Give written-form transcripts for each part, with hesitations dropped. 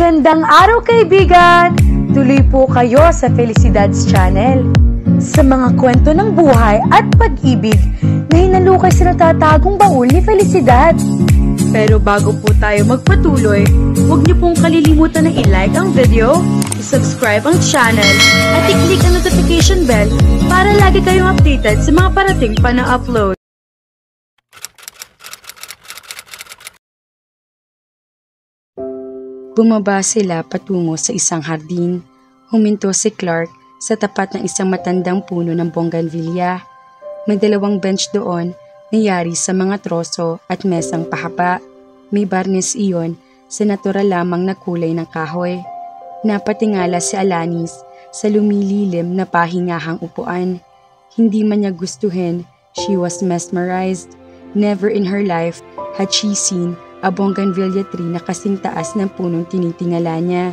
Magandang araw kaibigan! Tuloy po kayo sa Felicidad's Channel. Sa mga kwento ng buhay at pag-ibig na hinalukay sa natatagong baul ni Felicidad. Pero bago po tayo magpatuloy, huwag niyo pong kalilimutan na i-like ang video, i-subscribe ang channel, at i-click ang notification bell para lagi kayong updated sa mga parating pa na upload. Bumaba sila patungo sa isang hardin. Huminto si Clark sa tapat ng isang matandang puno ng bougainvillea. May 2 bench doon na yari sa mga troso at mesang pahaba. May barnis iyon sa natural lamang na kulay ng kahoy. Napatingala si Alanis sa lumililim na pahingahang upuan. Hindi man niya gustuhin, she was mesmerized. Never in her life had she seen a bougainvillea tree na kasing taas ng punong tinitingala niya.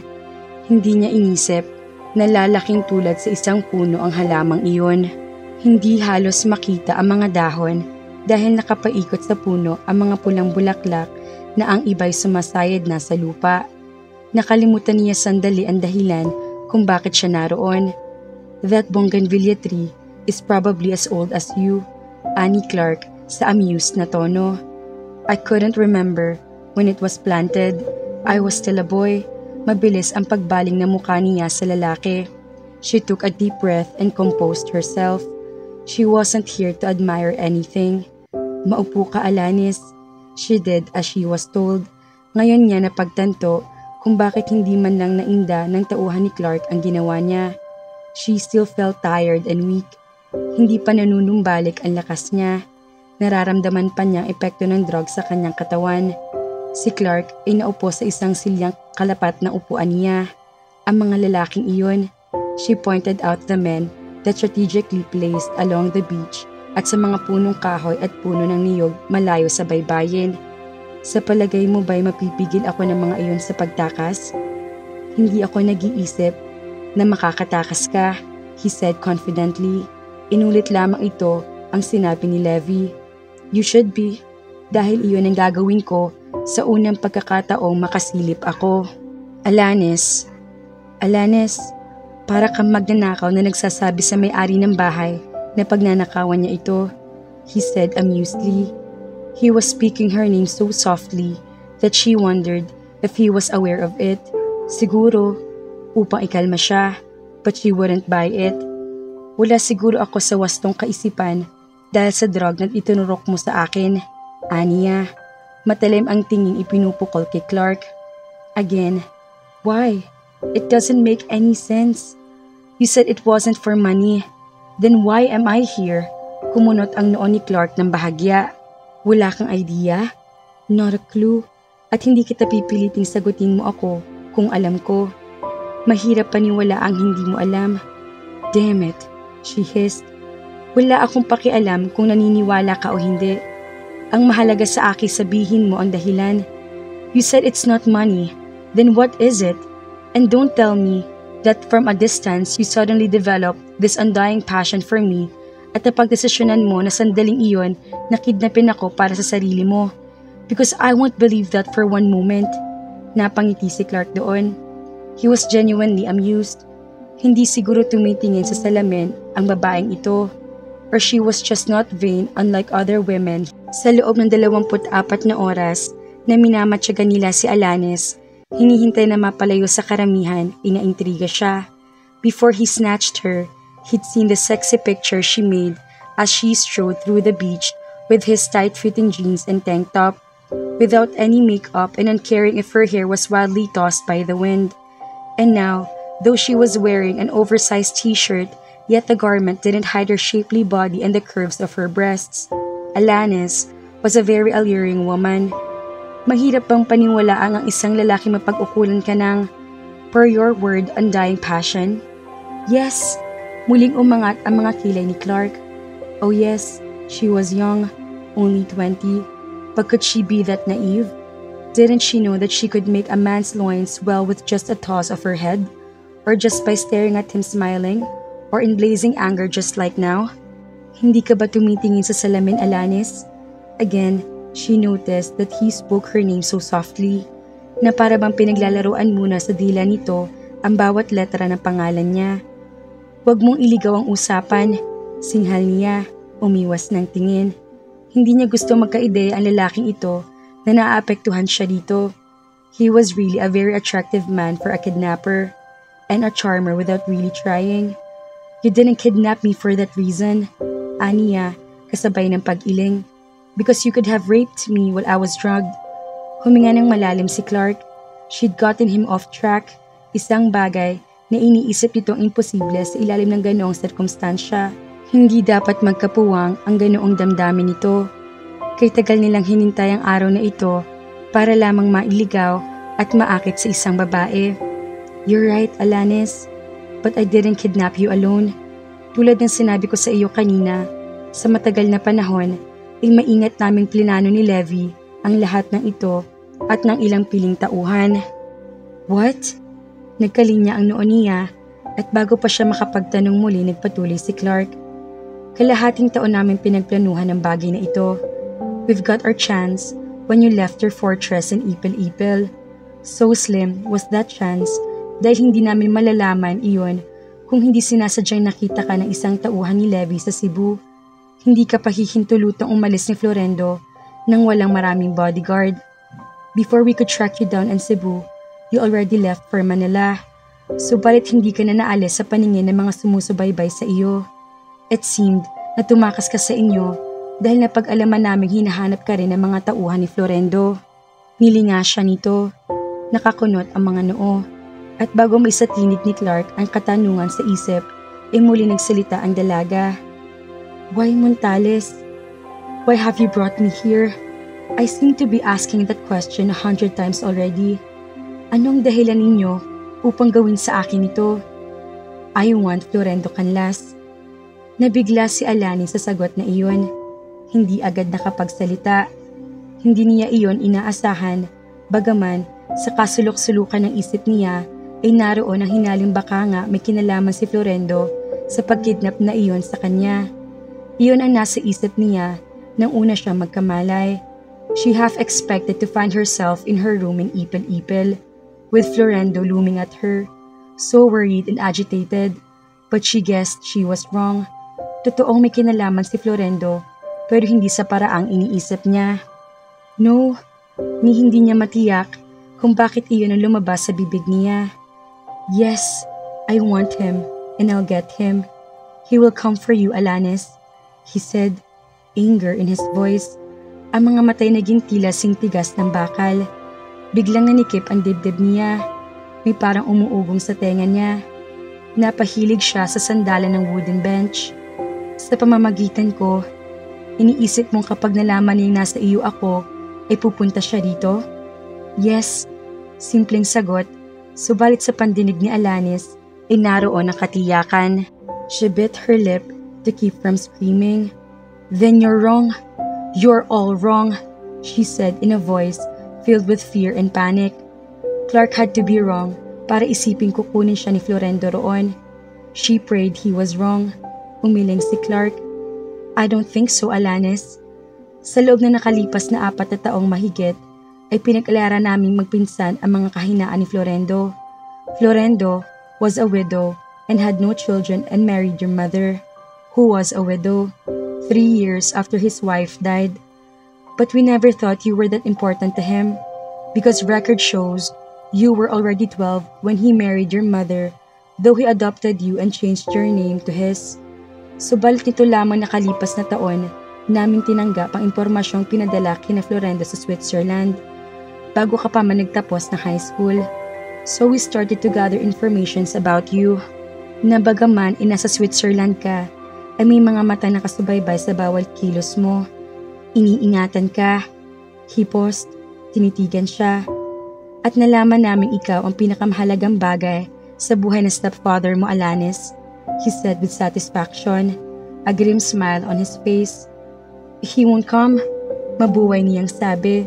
Hindi niya inisip na lalaking tulad sa isang puno ang halamang iyon. Hindi halos makita ang mga dahon dahil nakapaikot sa puno ang mga pulang bulaklak na ang iba'y sumasayad na sa lupa. Nakalimutan niya sandali ang dahilan kung bakit siya naroon. That bougainvillea tree is probably as old as you, ani Clark sa amused na tono. I couldn't remember when it was planted. I was still a boy. Mabilis ang pagbaling na mukha niya sa lalaki. She took a deep breath and composed herself. She wasn't here to admire anything. Maupo ka, Alanis. She did as she was told. Ngayon niya napagtanto kung bakit hindi man lang nainda ng tauhan ni Clark ang ginawa niya. She still felt tired and weak. Hindi pa nanunumbalik ang lakas niya. Nararamdaman pa niya ang epekto ng drug sa kanyang katawan. Si Clark ay naupo sa isang silyang kalapat na upuan niya. Ang mga lalaking iyon, she pointed out the men that strategically placed along the beach at sa mga punong kahoy at puno ng niyog malayo sa baybayin. Sa palagay mo ba'y mapipigil ako ng mga iyon sa pagtakas? Hindi ako nag-iisip na makakatakas ka, he said confidently. Inulit lamang ito ang sinabi ni Levi. You should be, dahil iyon ang gagawin ko sa unang pagkakataong makasilip ako. Alanis, para kang magnanakaw na nagsasabi sa may-ari ng bahay na pagnanakawan niya ito, he said amusedly. He was speaking her name so softly that she wondered if he was aware of it. Siguro, upang ikalma siya, but she wouldn't buy it. Wala siguro ako sa wastong kaisipan dahil sa drug na itinurok mo sa akin, aniya. Matalim ang tingin ipinupukol kay Clark. Again, why? It doesn't make any sense. You said it wasn't for money. Then why am I here? Kumunot ang noo ni Clark ng bahagya. Wala kang idea? Not a clue. At hindi kita pipiliting sagutin mo ako kung alam ko. Mahirap paniwala ang hindi mo alam. Damn it, she hissed. Wala akong pakialam kung naniniwala ka o hindi. Ang mahalaga sa akin sabihin mo ang dahilan. You said it's not money. Then what is it? And don't tell me that from a distance you suddenly developed this undying passion for me at napagdesisyonan mo na sandaling iyon na kidnapin ako para sa sarili mo. Because I won't believe that for one moment. Napangiti si Clark doon. He was genuinely amused. Hindi siguro tumitingin sa salamin ang babaeng ito. Or she was just not vain unlike other women. Sa loob ng 24 na oras na minamatyagan nila si Alanis, hinihintay na mapalayo sa karamihan, inaintriga siya. Before he snatched her, he'd seen the sexy picture she made as she strode through the beach with his tight-fitting jeans and tank top, without any makeup and uncaring if her hair was wildly tossed by the wind. And now, though she was wearing an oversized t-shirt, yet the garment didn't hide her shapely body and the curves of her breasts. Alanis was a very alluring woman. Mahirap bang paniwalaan ang isang lalaki mapag-ukulan ka ng, per your word, undying passion? Yes, muling umangat ang mga kilay ni Clark. Oh yes, she was young, only 20, but could she be that naive? Didn't she know that she could make a man's loins swell with just a toss of her head? Or just by staring at him smiling? Or in blazing anger just like now? Hindi ka ba tumitingin sa salamin, Alanis? Again, she noticed that he spoke her name so softly. na para bang pinaglalaroan muna sa dila nito ang bawat letra ng pangalan niya. "Huwag mong iligaw ang usapan," singhal niya, umiwas ng tingin. Hindi niya gusto magkaideya ang lalaking ito na naaapektuhan siya dito. He was really a very attractive man for a kidnapper, and a charmer without really trying. "You didn't kidnap me for that reason," aniya, kasabay ng pag-iling. "Because you could have raped me while I was drugged." Huminga ng malalim si Clark. She'd gotten him off track, isang bagay na iniisip nitong imposible sa ilalim ng ganoong sirkumstansya. Hindi dapat magkapuwang ang ganoong damdamin nito. Kay tagal nilang hinintay ang araw na ito para lamang mailigaw at maakit sa isang babae. "You're right, Alanis. But I didn't kidnap you alone. Tulad ng sinabi ko sa iyo kanina, sa matagal na panahon, ay maingat naming plinano ni Levi ang lahat ng ito at ng ilang piling tauhan." "What?" Nagkalinya ang noo niya at bago pa siya makapagtanong muli nagpatuloy si Clark. "Kalahating taon namin pinagplanuhan ang bagay na ito. We've got our chance when you left your fortress in Ipil-Ipil. So slim was that chance dahil hindi namin malalaman iyon kung hindi sinasadyang nakita ka ng isang tauhan ni Levi sa Cebu. Hindi ka pahihintulutang umalis ni Florendo nang walang maraming bodyguard. Before we could track you down in Cebu, you already left for Manila. Subalit hindi ka na naalis sa paningin ng mga sumusubaybay sa iyo. It seemed na tumakas ka sa inyo dahil napag-alaman naming hinahanap ka rin ng mga tauhan ni Florendo." Nilinga siya nito. Nakakunot ang mga noo. At bago maisatinig ni Clark ang katanungan sa isip, ay muli nagsalita ang dalaga. "Why Montales? Why have you brought me here? I seem to be asking that question 100 times already. Anong dahilan ninyo upang gawin sa akin ito?" "I want Florendo Canlas." Nabigla si Alanis sa sagot na iyon. Hindi agad nakapagsalita. Hindi niya iyon inaasahan, bagaman sa kasulok-sulukan ng isip niya ay naroon ang hinaling baka nga may kinalaman si Florendo sa pagkidnap na iyon sa kanya. Iyon ang nasa isip niya nang una siya magkamalay. She half expected to find herself in her room in Ipil-Ipil, with Florendo looming at her, so worried and agitated. But she guessed she was wrong. Totoong may kinalaman si Florendo, pero hindi sa paraang iniisip niya. No, ni hindi niya matiyak kung bakit iyon ang lumabas sa bibig niya. "Yes, I want him, and I'll get him. He will come for you, Alanis," he said, anger in his voice. Ang mga matay naging tila singtigas ng bakal. Biglang nanikip ang dibdib niya. May parang umuugong sa tenga niya. Napahilig siya sa sandalan ng wooden bench. "Sa pamamagitan ko, iniisip mong kapag nalaman niyang nasa iyo ako, ay pupunta siya dito?" "Yes," simpleng sagot, subalit sa pandinig ni Alanis ay naroon ang katiyakan. She bit her lip to keep from screaming. "Then you're wrong. You're all wrong," she said in a voice filled with fear and panic. Clark had to be wrong para isiping kukunin siya ni Florendo roon. She prayed he was wrong. Umiling si Clark. "I don't think so, Alanis." Sa loob na nakalipas na 4 na taong mahigit, ay pinag-alaran naming magpinsan ang mga kahinaan ni Florendo. Florendo was a widow and had no children and married your mother, who was a widow, 3 years after his wife died. But we never thought you were that important to him, because record shows you were already 12 when he married your mother, though he adopted you and changed your name to his. Subalit nito lamang nakalipas na taon, namin tinanggap ang impormasyong pinadala kina Florendo sa Switzerland, bago ka pa man nagtapos ng high school. So we started to gather informations about you, na bagaman nasa Switzerland ka, ay may mga mata na kasubaybay sa bawal kilos mo. Iniingatan ka. Hipos, tinitigan siya. At nalaman namin ikaw ang pinakamahalagang bagay sa buhay ng stepfather mo, Alanis, he said with satisfaction, a grim smile on his face. "He won't come," mabuhay niyang sabi.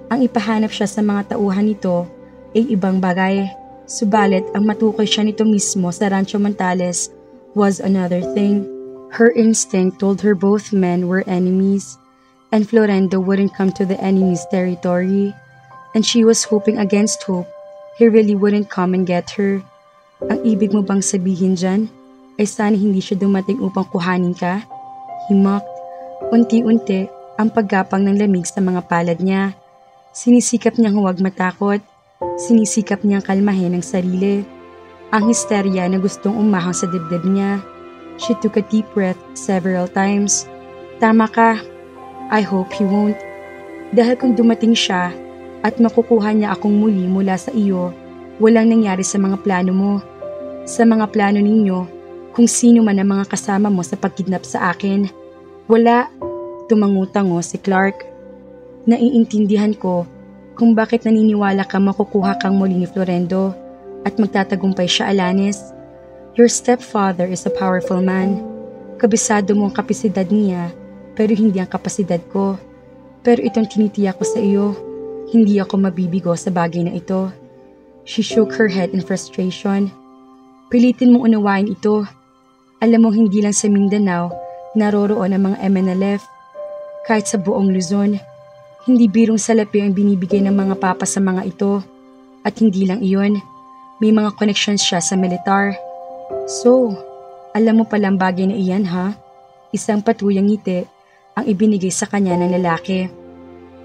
Ang ipahanap siya sa mga tauhan nito ay ibang bagay, subalit ang matukoy siya nito mismo sa Rancho Montales was another thing. Her instinct told her both men were enemies, and Florendo wouldn't come to the enemy's territory. And she was hoping against hope he really wouldn't come and get her. Ang ibig mo bang sabihin dyan ay sana hindi siya dumating upang kuhanin ka? He mocked. Unti-unti ang paggapang ng lamig sa mga palad niya. Sinisikap niyang huwag matakot. Sinisikap niyang kalmahin ang sarili. Ang hysteria na gustong umahang sa dibdib niya. She took a deep breath several times. Tama ka. I hope he won't. Dahil kung dumating siya at makukuha niya akong muli mula sa iyo, walang nangyari sa mga plano mo. Sa mga plano ninyo, kung sino man ang mga kasama mo sa pagkidnap sa akin. Wala. Tumangutango si Clark. Naiintindihan ko kung bakit naniniwala ka makukuha kang muli ni Florendo at magtatagumpay siya, Alanis. Your stepfather is a powerful man. Kabisado mo ang kapasidad niya pero hindi ang kapasidad ko. Pero itong tinitiyak ko sa iyo, hindi ako mabibigo sa bagay na ito. She shook her head in frustration. Pilitin mong unawain ito. Alam mo hindi lang sa Mindanao naroroon ang mga MNLF. Kahit sa buong Luzon, hindi birong salapi ang binibigay ng mga papa sa mga ito. At hindi lang iyon, may mga connections siya sa militar. So, alam mo palang bagay na iyan ha? Isang patuyang ngiti ang ibinigay sa kanya ng lalaki.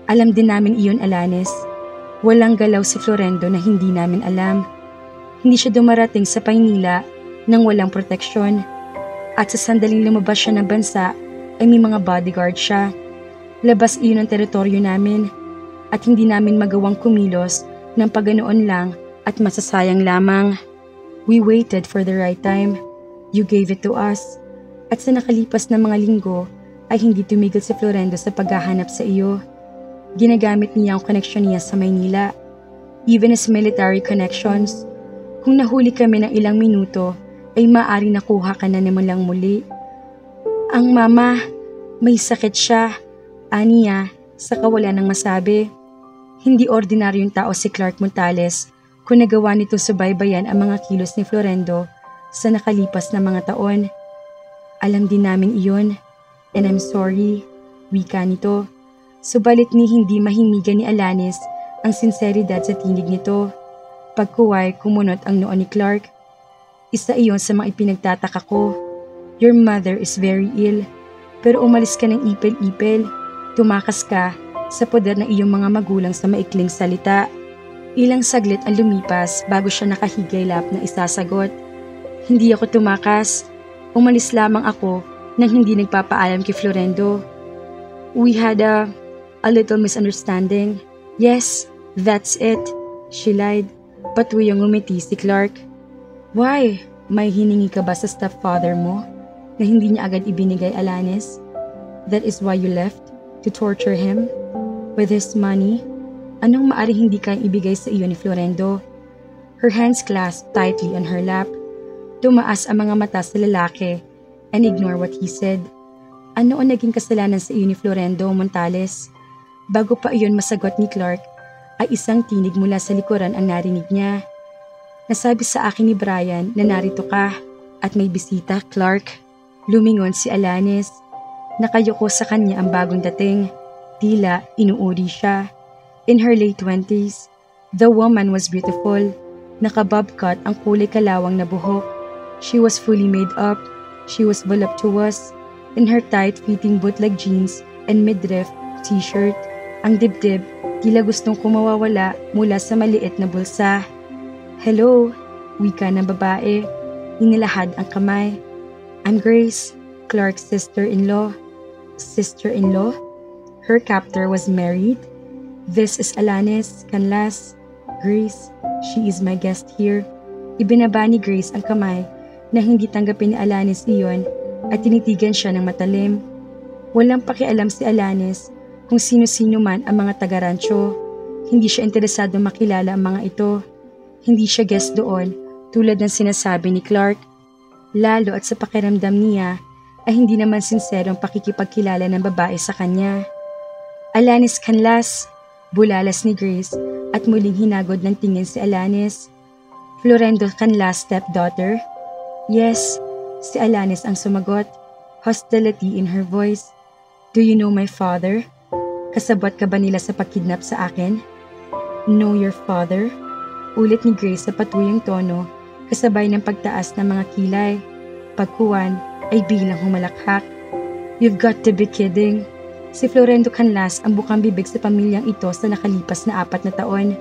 Alam din namin iyon, Alanis. Walang galaw si Florendo na hindi namin alam. Hindi siya dumarating sa Maynila nang walang proteksyon. At sa sandaling lumabas siya ng bansa ay may mga bodyguard siya. Labas iyon ang teritoryo namin at hindi namin magawang kumilos ng paganoon lang at masasayang lamang. We waited for the right time. You gave it to us. At sa nakalipas na mga linggo ay hindi tumigil si Florendo sa paghahanap sa iyo. Ginagamit niya ang connection niya sa Maynila. Even his military connections. Kung nahuli kami ng ilang minuto, ay maaari nakuha ka na naman lang muli. Ang mama, may sakit siya. Aniya, sa kawalan ng masabi. Hindi ordinaryong tao si Clark Montales kung nagawa nito subaybayan ang mga kilos ni Florendo sa nakalipas na mga taon. Alam din namin iyon. And I'm sorry, wika nito. Subalit ni hindi mahimigan ni Alanis ang sinseridad sa tinig nito. Pagkuway, kumunot ang noo ni Clark. Isa iyon sa mga ipinagtataka ko. Your mother is very ill, pero umalis ka ng ipil-ipil. Tumakas ka sa poder ng iyong mga magulang sa maikling salita. Ilang saglit ang lumipas bago siya nakahigaylap na isasagot. Hindi ako tumakas. Umalis lamang ako nang hindi nagpapaalam kay Florendo. We had a little misunderstanding. Yes, that's it. She lied. Patuyang umiti si Clark. Why? May hiningi ka ba sa stepfather mo na hindi niya agad ibinigay, Alanis? That is why you left? To torture him? With his money? Anong maaring hindi kayang ibigay sa iyo ni Florendo? Her hands clasped tightly on her lap. Tumaas ang mga mata sa lalaki and ignore what he said. Ano ang naging kasalanan sa iyo ni Florendo Montales? Bago pa iyon masagot ni Clark, ay isang tinig mula sa likuran ang narinig niya. Nasabi sa akin ni Brian na narito ka at may bisita, Clark. Lumingon si Alanis. Nakayuko sa kanya ang bagong dating. Tila inuuri siya. In her late 20s, the woman was beautiful. Nakabobcut ang kulay kalawang na buhok. She was fully made up. She was voluptuous. In her tight-fitting bootleg jeans and midriff t-shirt, ang dibdib tila gustong kumawawala mula sa maliit na bulsa. Hello, wika ng babae. Inilahad ang kamay. I'm Grace, Clark's sister-in-law. Sister-in-law? Her captor was married. This is Alanis Canlas. Grace, she is my guest here. Ibinaba ni Grace ang kamay na hindi tanggapin ni Alanis iyon at tinitigan siya ng matalim. Walang pakialam si Alanis kung sino-sino man ang mga taga-rancho. Hindi siya interesado makilala ang mga ito. Hindi siya guest doon tulad ng sinasabi ni Clark. Lalo at sa pakiramdam niya ay hindi naman sincero ang pakikipagkilala ng babae sa kanya. Alanis Canlas, bulalas ni Grace at muling hinagod ng tingin si Alanis. Florendo Canlas' stepdaughter? Yes, si Alanis ang sumagot, hostility in her voice. Do you know my father? Kasabot ka ba nila sa pagkidnap sa akin? Know your father? Ulit ni Grace sa patuyang tono, kasabay ng pagtaas ng mga kilay. Pagkuwan ay biglang humalakhak. You've got to be kidding. Si Florendo Canlas ang bukang bibig sa pamilyang ito sa nakalipas na 4 na taon.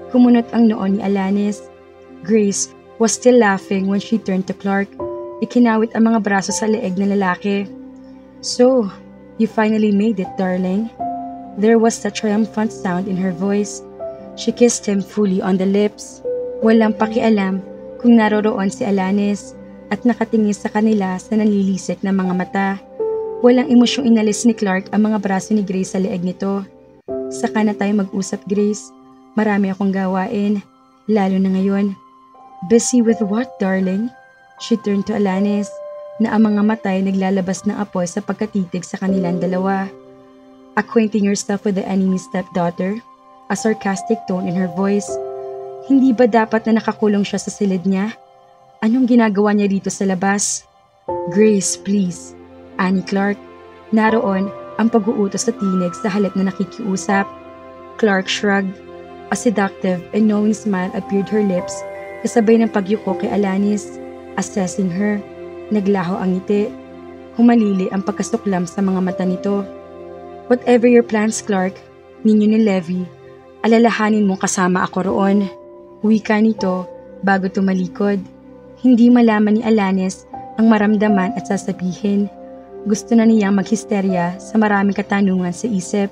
Kumunot ang noo ni Alanis. Grace was still laughing when she turned to Clark. Ikinawit ang mga braso sa leeg ng lalaki. So, you finally made it, darling. There was a triumphant sound in her voice. She kissed him fully on the lips. Walang pakialam kung naroroon si Alanis at nakatingin sa kanila sa nanlilisik na mga mata. Walang emosyong inalis ni Clark ang mga braso ni Grace sa leeg nito. Saka na tayo mag-usap, Grace. Marami akong gawain, lalo na ngayon. Busy with what, darling? She turned to Alanis, na ang mga matay naglalabas ng apoy sa pagkatitig sa kanilang dalawa. Acquainting yourself with the enemy's stepdaughter? A sarcastic tone in her voice. Hindi ba dapat na nakakulong siya sa silid niya? Anong ginagawa niya dito sa labas? Grace, please. Ani Clark. Naroon ang pag-uutos sa tinig sa halip na nakikiusap. Clark shrugged. A seductive and knowing smile appeared her lips, kasabay ng pagyuko kay Alanis. Assessing her, naglaho ang ngiti. Humalili ang pagkasuklam sa mga mata nito. Whatever your plans, Clark, ninyo ni Levi, alalahanin mong kasama ako roon. Wika nito bago tumalikod. Hindi malaman ni Alanis ang maramdaman at sasabihin. Gusto na niyang maghisterya sa maraming katanungan sa isip.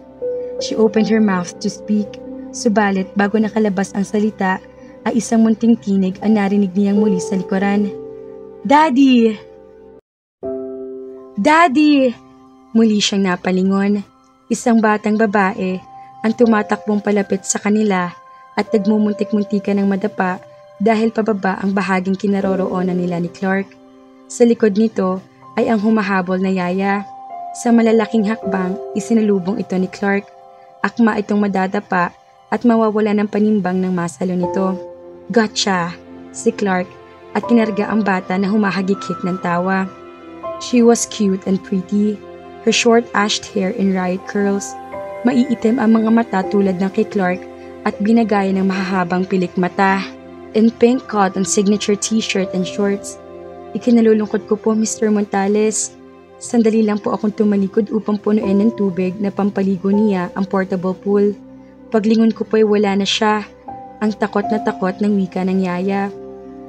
She opened her mouth to speak, subalit bago nakalabas ang salita ay isang munting tinig ang narinig niyang muli sa likuran. Daddy! Daddy! Muli siyang napalingon. Isang batang babae ang tumatakbong palapit sa kanila at nagmumuntik-muntikan ng madapa dahil pababa ang bahaging kinaroroonan nila ni Clark. Sa likod nito ay ang humahabol na yaya. Sa malalaking hakbang, isinalubong ito ni Clark. Akma itong madadapa at mawawala ng panimbang ng masalo nito. Gotcha! Si Clark at kinarga ang bata na humahagikik ng tawa. She was cute and pretty. Her short ashed hair in riot curls. Maiitim ang mga mata tulad ng kay Clark at binagaya ng mahahabang pilik mata. In pink cotton signature t-shirt and shorts. Ikinalulungkot ko po, Mr. Montales. Sandali lang po akong tumalikod upang punuin ng tubig na pampaligo niya ang portable pool. Paglingon ko po ay wala na siya. Ang takot ng wika ng yaya.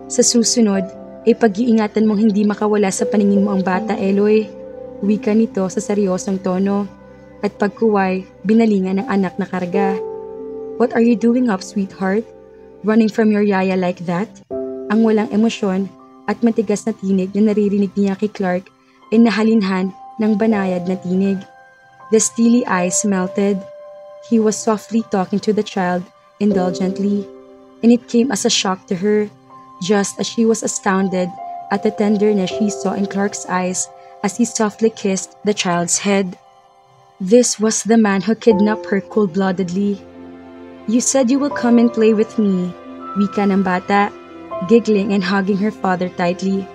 Sa susunod, ay pag-iingatan mong hindi makawala sa paningin mo ang bata, Eloy. Wika nito sa seryosong tono. At pagkuway, binalingan ng anak na karga. What are you doing up, sweetheart? Running from your yaya like that? Ang walang emosyon at matigas na tinig na naririnig niya kay Clark ay nahalinhan ng banayad na tinig. The steely eyes melted. He was softly talking to the child indulgently, and it came as a shock to her, just as she was astounded at the tenderness she saw in Clark's eyes as he softly kissed the child's head. This was the man who kidnapped her cold-bloodedly. You said you will come and play with me, wika ng bata, giggling and hugging her father tightly.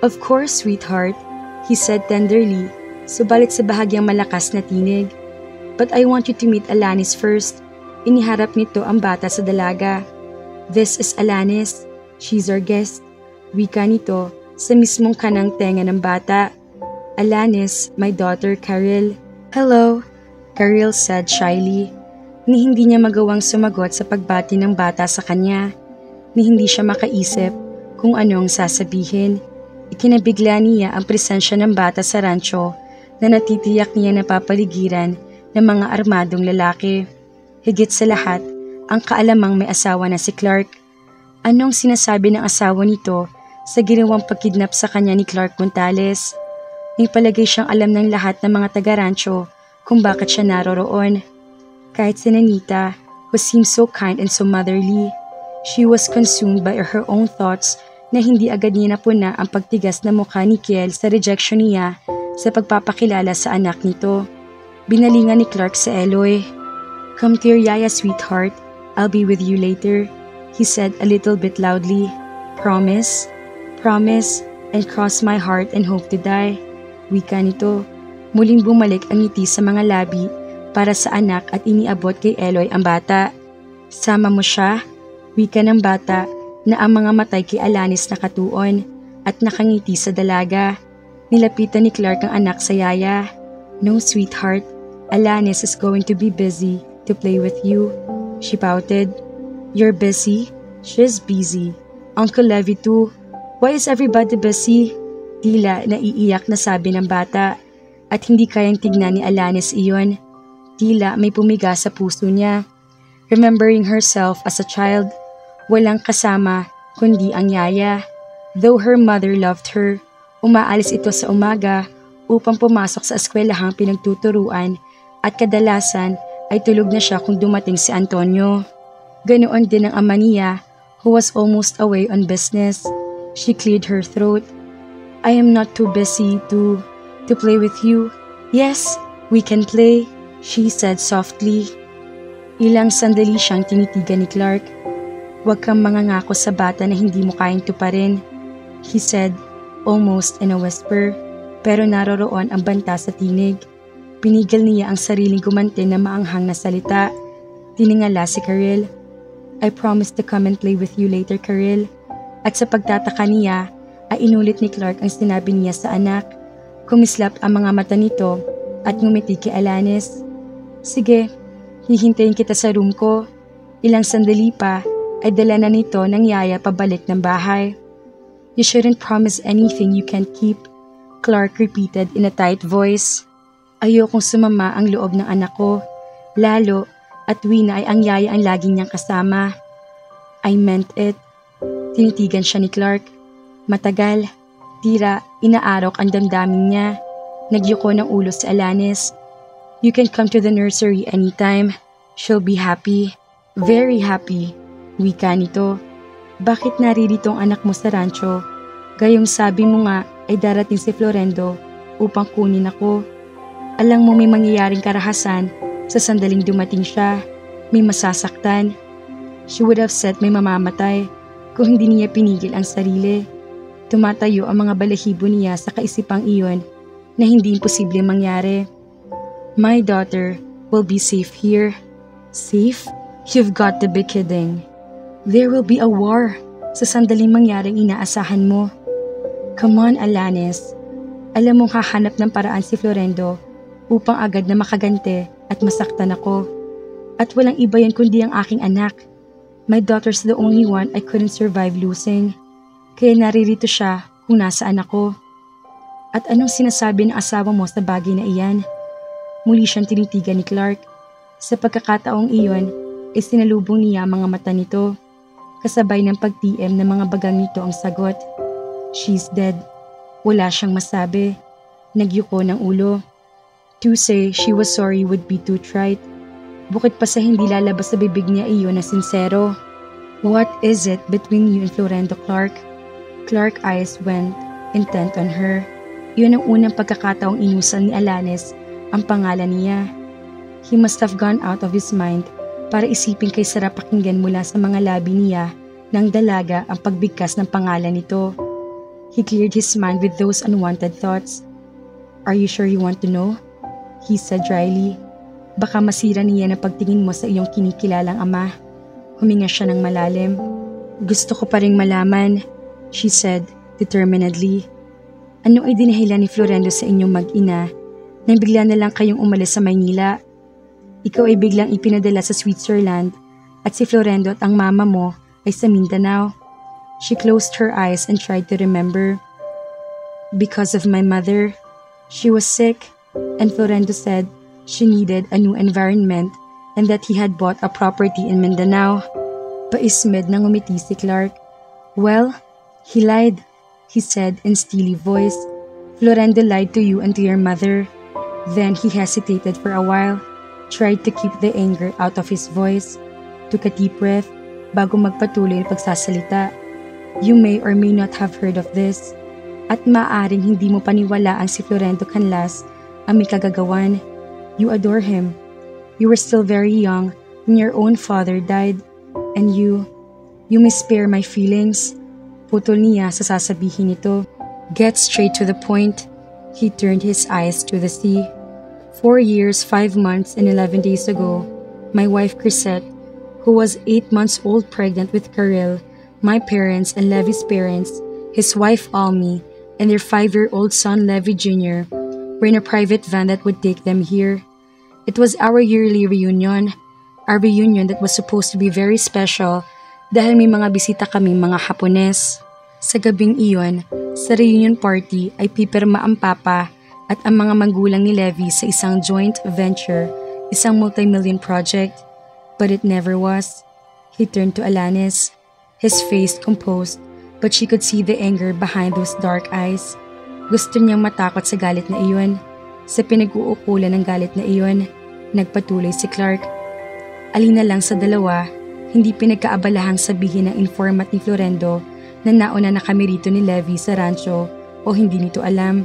Of course, sweetheart, he said tenderly, subalit sa bahagyang malakas na tinig. But I want you to meet Alanis first. Iniharap nito ang bata sa dalaga. This is Alanis. She's our guest. Wika nito sa mismong kanang tenga ng bata. Alanis, my daughter Caril. Hello, Caril said shyly. Ni hindi niya magawang sumagot sa pagbati ng bata sa kanya. Ni hindi siya makaisip kung anong sasabihin. Ikinabigla niya ang presensya ng bata sa rancho na natitiyak niya na papaligiran ng mga armadong lalaki. Higit sa lahat, ang kaalamang may asawa na si Clark. Anong sinasabi ng asawa nito sa ginawang pagkidnap sa kanya ni Clark Montales? May palagay siyang alam ng lahat ng mga taga-rancho kung bakit siya naroroon. Kahit si Nanita, who seemed so kind and so motherly, she was consumed by her own thoughts na hindi agad niya napuna ang pagtigas na mukha ni Kiel sa rejection niya sa pagpapakilala sa anak nito. Binalingan ni Clark sa Eloy. Come to your yaya, sweetheart. I'll be with you later, he said a little bit loudly. Promise? Promise, and cross my heart and hope to die. Wika nito. Muling bumalik ang ngiti sa mga labi para sa anak at iniabot kay Eloy ang bata. Sama mo siya? Wika ng bata na ang mga matay kay Alanis nakatuon at nakangiti sa dalaga. Nilapitan ni Clark ang anak sa yaya. No, sweetheart. Alanis is going to be busy to play with you. She pouted. You're busy? She's busy. Uncle Levy too. Why is everybody busy? Tila naiiyak na sabi ng bata at hindi kayang tignan ni Alanis iyon. Tila may pumiga sa puso niya. Remembering herself as a child, walang kasama kundi ang yaya. Though her mother loved her, umaalis ito sa umaga upang pumasok sa eskwelahang pinagtuturuan at kadalasan ay tulog na siya kung dumating si Antonio. Ganoon din ang ama niya who was almost away on business. She cleared her throat. I am not too busy to play with you. Yes, we can play, she said softly. Ilang sandali siyang tinitigan ni Clark. Huwag kang mangangako sa bata na hindi mo kayang tuparin, he said, almost in a whisper, pero naroroon ang banta sa tinig. Pinigil niya ang sariling gumante na maanghang na salita. Tiningala si Karel. I promise to come and play with you later, Karel. At sa pagtataka niya, ay inulit ni Clark ang sinabi niya sa anak. Kumislap ang mga mata nito at ngumiti kay Alanis. Sige, hihintayin kita sa room ko. Ilang sandali pa ay dala na nito ng yaya pabalik ng bahay. You shouldn't promise anything you can't keep, Clark repeated in a tight voice. Ayokong sumama ang loob ng anak ko, lalo at Wina ay ang yaya ang lagi niyang kasama. I meant it. Tinitigan siya ni Clark. Matagal, tira, inaarok ang damdamin niya. Nagyuko ng ulo si Alanis. You can come to the nursery anytime. She'll be happy. Very happy. Wika nito. Bakit naririto ang anak mo sa rancho? Gayong sabi mo nga ay darating si Florendo upang kunin ako. Alam mo may mangyayaring karahasan sa sandaling dumating siya. May masasaktan. She would have said may mamamatay kung hindi niya pinigil ang sarili. Tumatayo ang mga balahibo niya sa kaisipang iyon na hindi imposible mangyari. My daughter will be safe here. Safe? You've got to be kidding. There will be a war sa sandaling mangyaring inaasahan mo. Come on, Alanis. Alam mong hahanap ng paraan si Florendo upang agad na makagante at masaktan ako. At walang iba yan kundi ang aking anak. My daughter's the only one I couldn't survive losing. Kaya naririto siya kung nasaan ako. At anong sinasabi ng asawa mo sa bagay na iyan? Muli siyang tinitigan ni Clark. Sa pagkakataong iyon, ay sinalubong niya ang mga mata nito. Kasabay ng pag-TM ng mga bagang nito ang sagot. She's dead. Wala siyang masabi. Nagyuko ng ulo. To say she was sorry would be too trite. Bukod pa sa hindi lalabas sa bibig niya iyon na sincero. What is it between you and Florendo, Clark? Clark's eyes went intent on her. Yun ang unang pagkakataong inusan ni Alanis ang pangalan niya. He must have gone out of his mind para isipin kay sarap pakinggan mula sa mga labi niya ng dalaga ang pagbigkas ng pangalan nito. He cleared his mind with those unwanted thoughts. Are you sure you want to know? He said dryly. Baka masira niya na pagtingin mo sa iyong kinikilalang ama. Huminga siya ng malalim. Gusto ko pa ring malaman, she said determinedly. Ano ay dinahilan ni Florendo sa inyong mag-ina nang bigla na lang kayong umalis sa Maynila? Ikaw ay biglang ipinadala sa Switzerland at si Florendo at ang mama mo ay sa Mindanao. She closed her eyes and tried to remember. Because of my mother, she was sick, and Florendo said she needed a new environment and that he had bought a property in Mindanao. Paismed nang umiti si Clark. Well, he lied, he said in steely voice. Florendo lied to you and to your mother. Then he hesitated for a while, tried to keep the anger out of his voice, took a deep breath bago magpatuloy ang pagsasalita. You may or may not have heard of this, at maaaring hindi mo paniwalaan si Florendo Canlas ang may kagagawan. You adore him. You were still very young when your own father died, and you may spare my feelings. Putol niya sa sasabihin nito. Get straight to the point. He turned his eyes to the sea. 4 years, 5 months, and 11 days ago, my wife Chrisette, who was 8 months old pregnant with Karel, my parents and Levy's parents, his wife Almi, and their 5-year-old son Levy Jr. were in a private van that would take them here. It was our yearly reunion, a reunion that was supposed to be very special dahil may mga bisita kaming mga Hapones. Sa gabing iyon, sa reunion party ay pipirma ang papa at ang mga magulang ni Levy sa isang joint venture, isang multi-million project. But it never was. He turned to Alanis, his face composed, but she could see the anger behind those dark eyes. Gusto niyang matakot sa galit na iyon. Sa pinag-uukulan ng galit na iyon, nagpatuloy si Clark. Alina lang sa dalawa, hindi pinagkaabalahang sabihin ng informant ni Florendo na nauna na kami rito ni Levy sa rancho o hindi nito alam.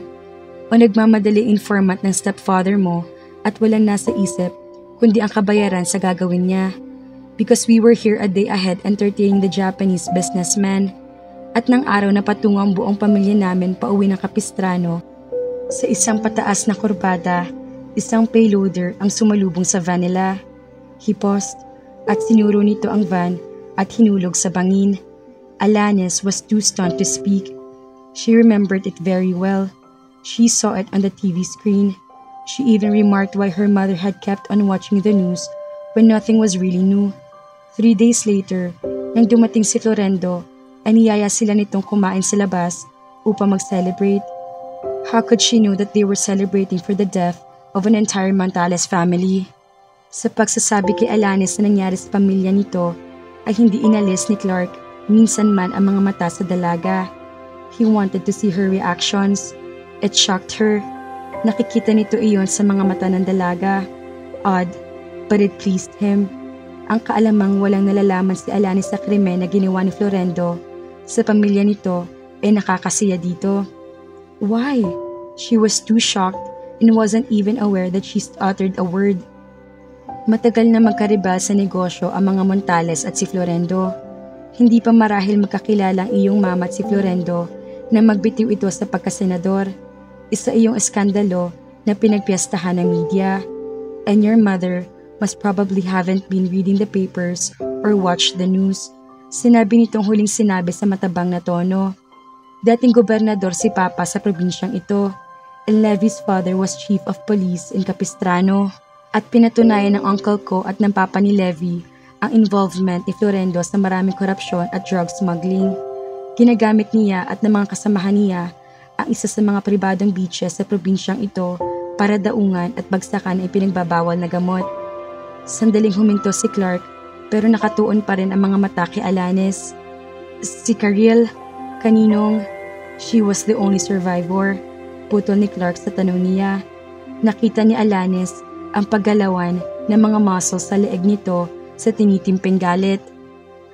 O nagmamadali informant ng stepfather mo at walang nasa isip kundi ang kabayaran sa gagawin niya. Because we were here a day ahead entertaining the Japanese businessman. At nang araw na patungo ang buong pamilya namin pauwi ng Capistrano, sa isang pataas na kurbada, isang payloader ang sumalubong sa van nila. He paused at sinuro nito ang van at hinulog sa bangin. Alanis was too stunned to speak. She remembered it very well. She saw it on the TV screen. She even remarked why her mother had kept on watching the news when nothing was really new. 3 days later, nang dumating si Florendo, ay niyaya sila nitong kumain sa labas upang mag-celebrate. How could she know that they were celebrating for the death of an entire Montales family? Sa pagsasabi kay Alanis na nangyari sa pamilya nito, ay hindi inalis ni Clark minsan man ang mga mata sa dalaga. He wanted to see her reactions. It shocked her. Nakikita nito iyon sa mga mata ng dalaga. Odd, but it pleased him. Ang kaalamang walang nalalaman si Alanis sa krimen na ginawa ni Florendo sa pamilya nito ay nakakasiya dito. Why? She was too shocked and wasn't even aware that she uttered a word. Matagal na magkaribal sa negosyo ang mga Montales at si Florendo. Hindi pa marahil magkakilala ang iyong mama at si Florendo na magbitiw ito sa pagkasenador. Isa iyong eskandalo na pinagpiestahan ng media. And your mother must probably haven't been reading the papers or watched the news. Sinabi nitong huling sinabi sa matabang na tono. Dating gobernador si Papa sa probinsyang ito, and Levy's father was chief of police in Capistrano. At pinatunayan ng uncle ko at ng papa ni Levy ang involvement ni Florendo sa maraming korupsyon at drug smuggling. Ginagamit niya at ng mga kasamahan niya ang isa sa mga pribadong beaches sa probinsyang ito para daungan at bagsakan ang ipinagbabawal na gamot. Sandaling huminto si Clark pero nakatuon pa rin ang mga mata kay Alanis. Si Karel, kaninong? She was the only survivor. Putol ni Clark sa tanong niya. Nakita ni Alanis ang paggalawan ng mga muscles sa leeg nito sa tinitimping galit.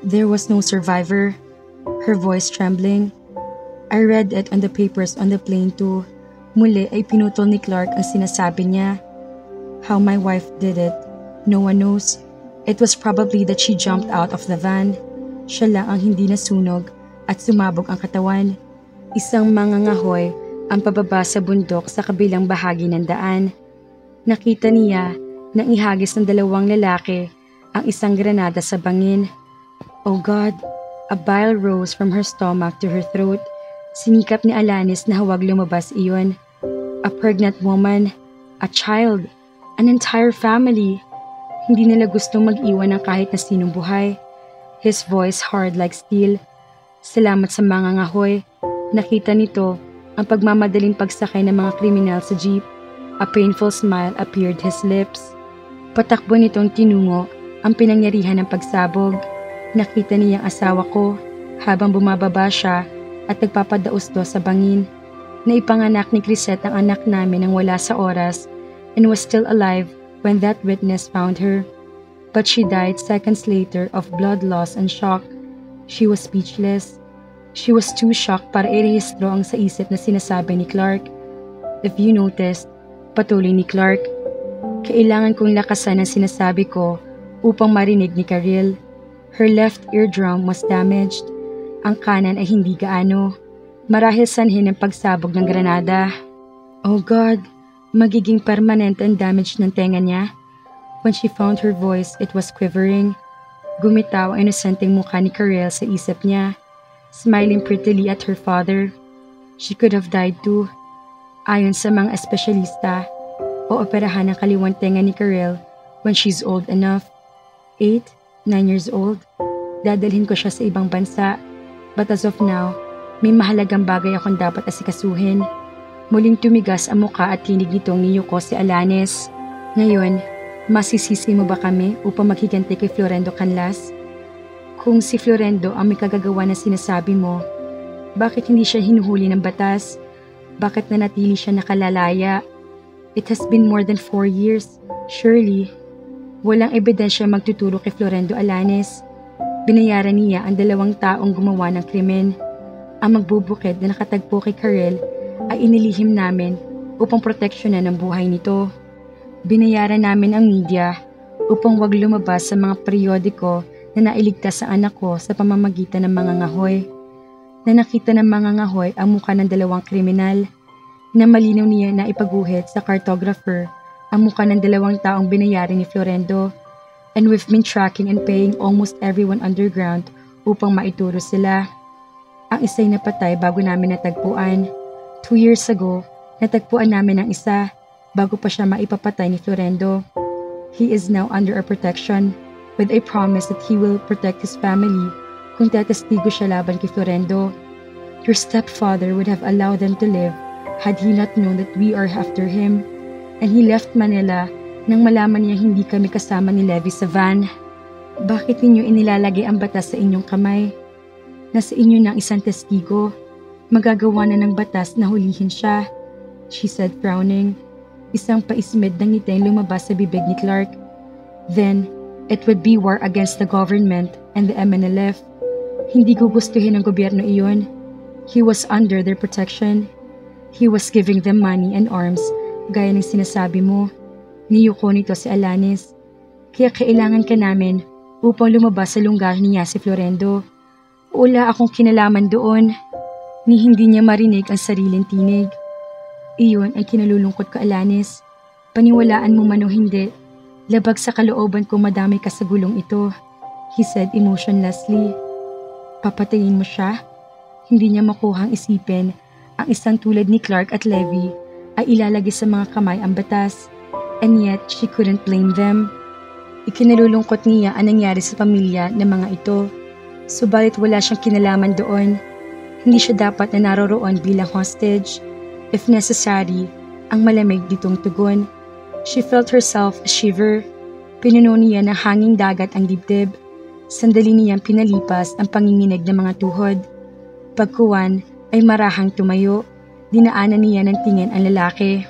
There was no survivor. Her voice trembling. I read it on the papers on the plane too. Muli ay pinutol ni Clark ang sinasabi niya. How my wife did it, no one knows. It was probably that she jumped out of the van. Siya lang ang hindi nasunog at sumabog ang katawan. Isang mangangahoy ang pababa sa bundok sa kabilang bahagi ng daan. Nakita niya nang ihagis ng dalawang lalaki ang isang granada sa bangin. Oh God, a bile rose from her stomach to her throat. Sinikap ni Alanis na huwag lumabas iyon. A pregnant woman, a child, an entire family. Hindi nila gustong mag-iwan ng kahit na sinong buhay. His voice hard like steel. Salamat sa mga ngahoy. Nakita nito ang pagmamadaling pagsakay ng mga kriminal sa jeep. A painful smile appeared his lips. Patakbo nitong tinungo ang pinangyarihan ng pagsabog. Nakita niya ang asawa ko habang bumababa siya at nagpapadaos-dos sa bangin. Naipanganak ni Crisette ang anak namin nang wala sa oras and was still alive when that witness found her. But she died seconds later of blood loss and shock. She was speechless. She was too shocked para irehistro ang sa isip na sinasabi ni Clark. If you noticed, patuloy ni Clark, kailangan kong lakasan ang sinasabi ko upang marinig ni Karel. Her left eardrum was damaged. Ang kanan ay hindi gaano. Marahil sanhin ng pagsabog ng granada. Oh God, magiging permanent ang damage ng tenga niya. When she found her voice, it was quivering. Gumitaw ang inosenteng mukha ni Karel sa isip niya, smiling prettily at her father. She could have died too. Ayon sa mga espesyalista, ooperahan ang kaliwang tenga ni Karel when she's old enough. 8, 9 years old. Dadalhin ko siya sa ibang bansa. But as of now, may mahalagang bagay akong dapat asikasuhin. Muling tumigas ang mukha at tinig nitong niyuko si Alanis. Ngayon, masisisi mo ba kami upang maghiganti kay Florendo Canlas? Kung si Florendo ang may kagagawa na sinasabi mo, bakit hindi siya hinuhuli ng batas? Bakit nanatili siya nakalalaya? It has been more than 4 years. Surely, walang ebidensya magtuturo kay Florendo Alanis. Binayaran niya ang 2 taong gumawa ng krimen. Ang magbubukid na nakatagpo kay Karel ay inilihim namin upang proteksyonan ang buhay nito. Binayaran namin ang media upang wag lumabas sa mga periodiko na nailigtas sa anak ko sa pamamagitan ng mga ngahoy. Na nakita ng mga ngahoy ang mukha ng 2 kriminal, na malinaw niya na ipaguhit sa cartographer ang mukha ng 2 taong binayaran ni Florendo, and we've been tracking and paying almost everyone underground upang maituro sila. Ang isa'y napatay bago namin natagpuan. 2 years ago, natagpuan namin ang isa bago pa siya maipapatay ni Florendo. He is now under our protection with a promise that he will protect his family kung tatestigo siya laban kay Florendo. Your stepfather would have allowed them to live had he not known that we are after him, and he left Manila nang malaman niya hindi kami kasama ni Levi sa van. Bakit ninyo inilalagay ang batas sa inyong kamay? Nasa inyo ng isang testigo. Magagawa na ng batas na hulihin siya, she said frowning. Isang paismid ng ngiteng lumabas sa bibig ni Clark. Then, it would be war against the government and the MNLF. Hindi gugustuhin ng gobyerno iyon. He was under their protection. He was giving them money and arms, gaya ng sinasabi mo. Niyuko nito si Alanis. Kaya kailangan ka namin upang lumabas sa lungga niya si Florendo. Wala akong kinalaman doon. Ni hindi niya marinig ang sariling tinig. Iyon ang kinalulungkot ko, Alanis. Paniwalaan mo man o hindi, labag sa kalooban ko madamay ka sa gulong ito, he said emotionlessly. Papatayin mo siya? Hindi niya makuhang isipin ang isang tulad ni Clark at Levi ay ilalagay sa mga kamay ang batas, and yet she couldn't blame them. Ikinalulungkot niya ang nangyari sa pamilya ng mga ito, subalit wala siyang kinalaman doon. Hindi siya dapat na naroroon bilang hostage. If necessary, ang malamig ditong tugon. She felt herself shiver. Pinuno niya ng hanging dagat ang dibdib. Sandali niyang pinalipas ang panginginig ng mga tuhod. Pagkuwan ay marahang tumayo. Dinaanan niya ng tingin ang lalaki.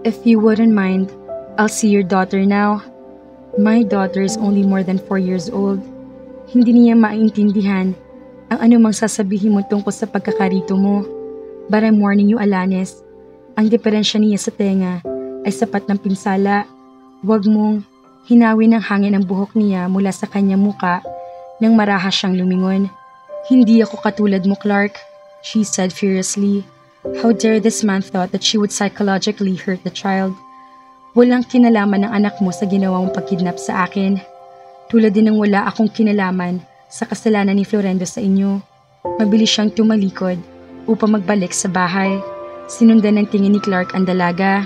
If you wouldn't mind, I'll see your daughter now. My daughter is only more than 4 years old. Hindi niya maintindihan ang anumang sasabihin mo tungkol sa pagkakarito mo. But I'm warning you, Alanis. Ang diferensya niya sa tenga ay sapat ng pinsala. Huwag mong hinawin ng hangin ang buhok niya mula sa kanyang muka nang marahas siyang lumingon. Hindi ako katulad mo, Clark, she said furiously. How dare this man thought that she would psychologically hurt the child. Walang kinalaman ng anak mo sa ginawa mong pagkidnap sa akin. Tulad din ng wala akong kinalaman sa kasalanan ni Florendo sa inyo. Mabilis siyang tumalikod upang magbalik sa bahay. Sinundan ng tingin ni Clark ang dalaga.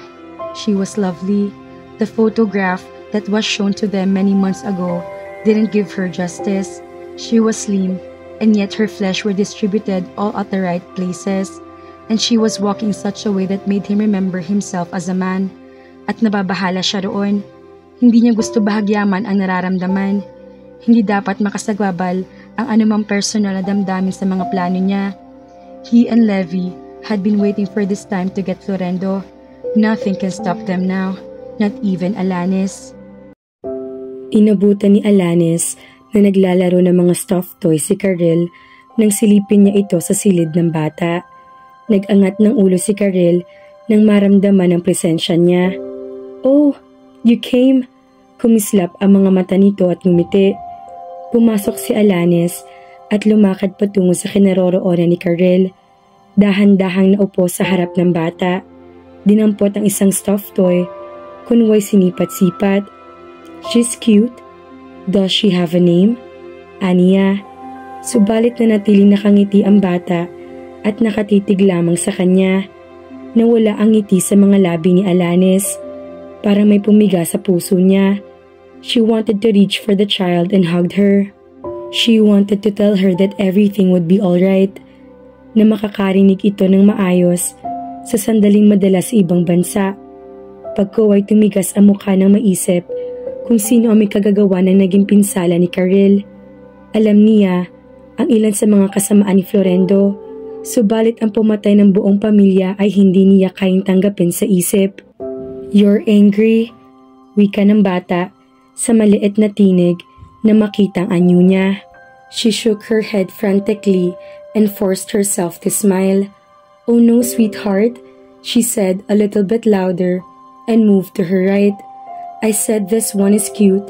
She was lovely. The photograph that was shown to them many months ago didn't give her justice. She was slim, and yet her flesh were distributed all at the right places, and she was walking in such a way that made him remember himself as a man. At nababahala siya roon. Hindi niya gusto bahagyaman ang nararamdaman. Hindi dapat makasagwabal ang anumang personal na damdamin sa mga plano niya. He and Levi had been waiting for this time to get Florendo. Nothing can stop them now, not even Alanis. Inabutan ni Alanis na naglalaro ng mga stuffed toy si Karel nang silipin niya ito sa silid ng bata. Nag-angat ng ulo si Karel nang maramdaman ang presensya niya. Oh, you came! Kumislap ang mga mata nito at ngumiti. Pumasok si Alanis at lumakad patungo sa kinaroroonan ni Karel. Dahan-dahang naupo sa harap ng bata. Dinampot ang isang stuffed toy, kunway sinipat-sipat. She's cute. Does she have a name? aniya. Subalit nanatiling nakangiti ang bata at nakatitig lamang sa kanya. Nawala ang ngiti sa mga labi ni Alanis. Parang may pumiga sa puso niya. She wanted to reach for the child and hugged her. She wanted to tell her that everything would be alright, na makakarinig ito ng maayos sa sandaling madala sa ibang bansa. Pagkaway tumigas ang mukha ng maisip kung sino ang may kagagawa ng naging pinsala ni Karel. Alam niya ang ilan sa mga kasamaan ni Florendo, subalit ang pumatay ng buong pamilya ay hindi niya kayang tanggapin sa isip. "You're angry," wika ng bata sa maliit na tinig na makitang anyo niya. She shook her head frantically and forced herself to smile. "Oh no, sweetheart," she said a little bit louder and moved to her right. "I said this one is cute,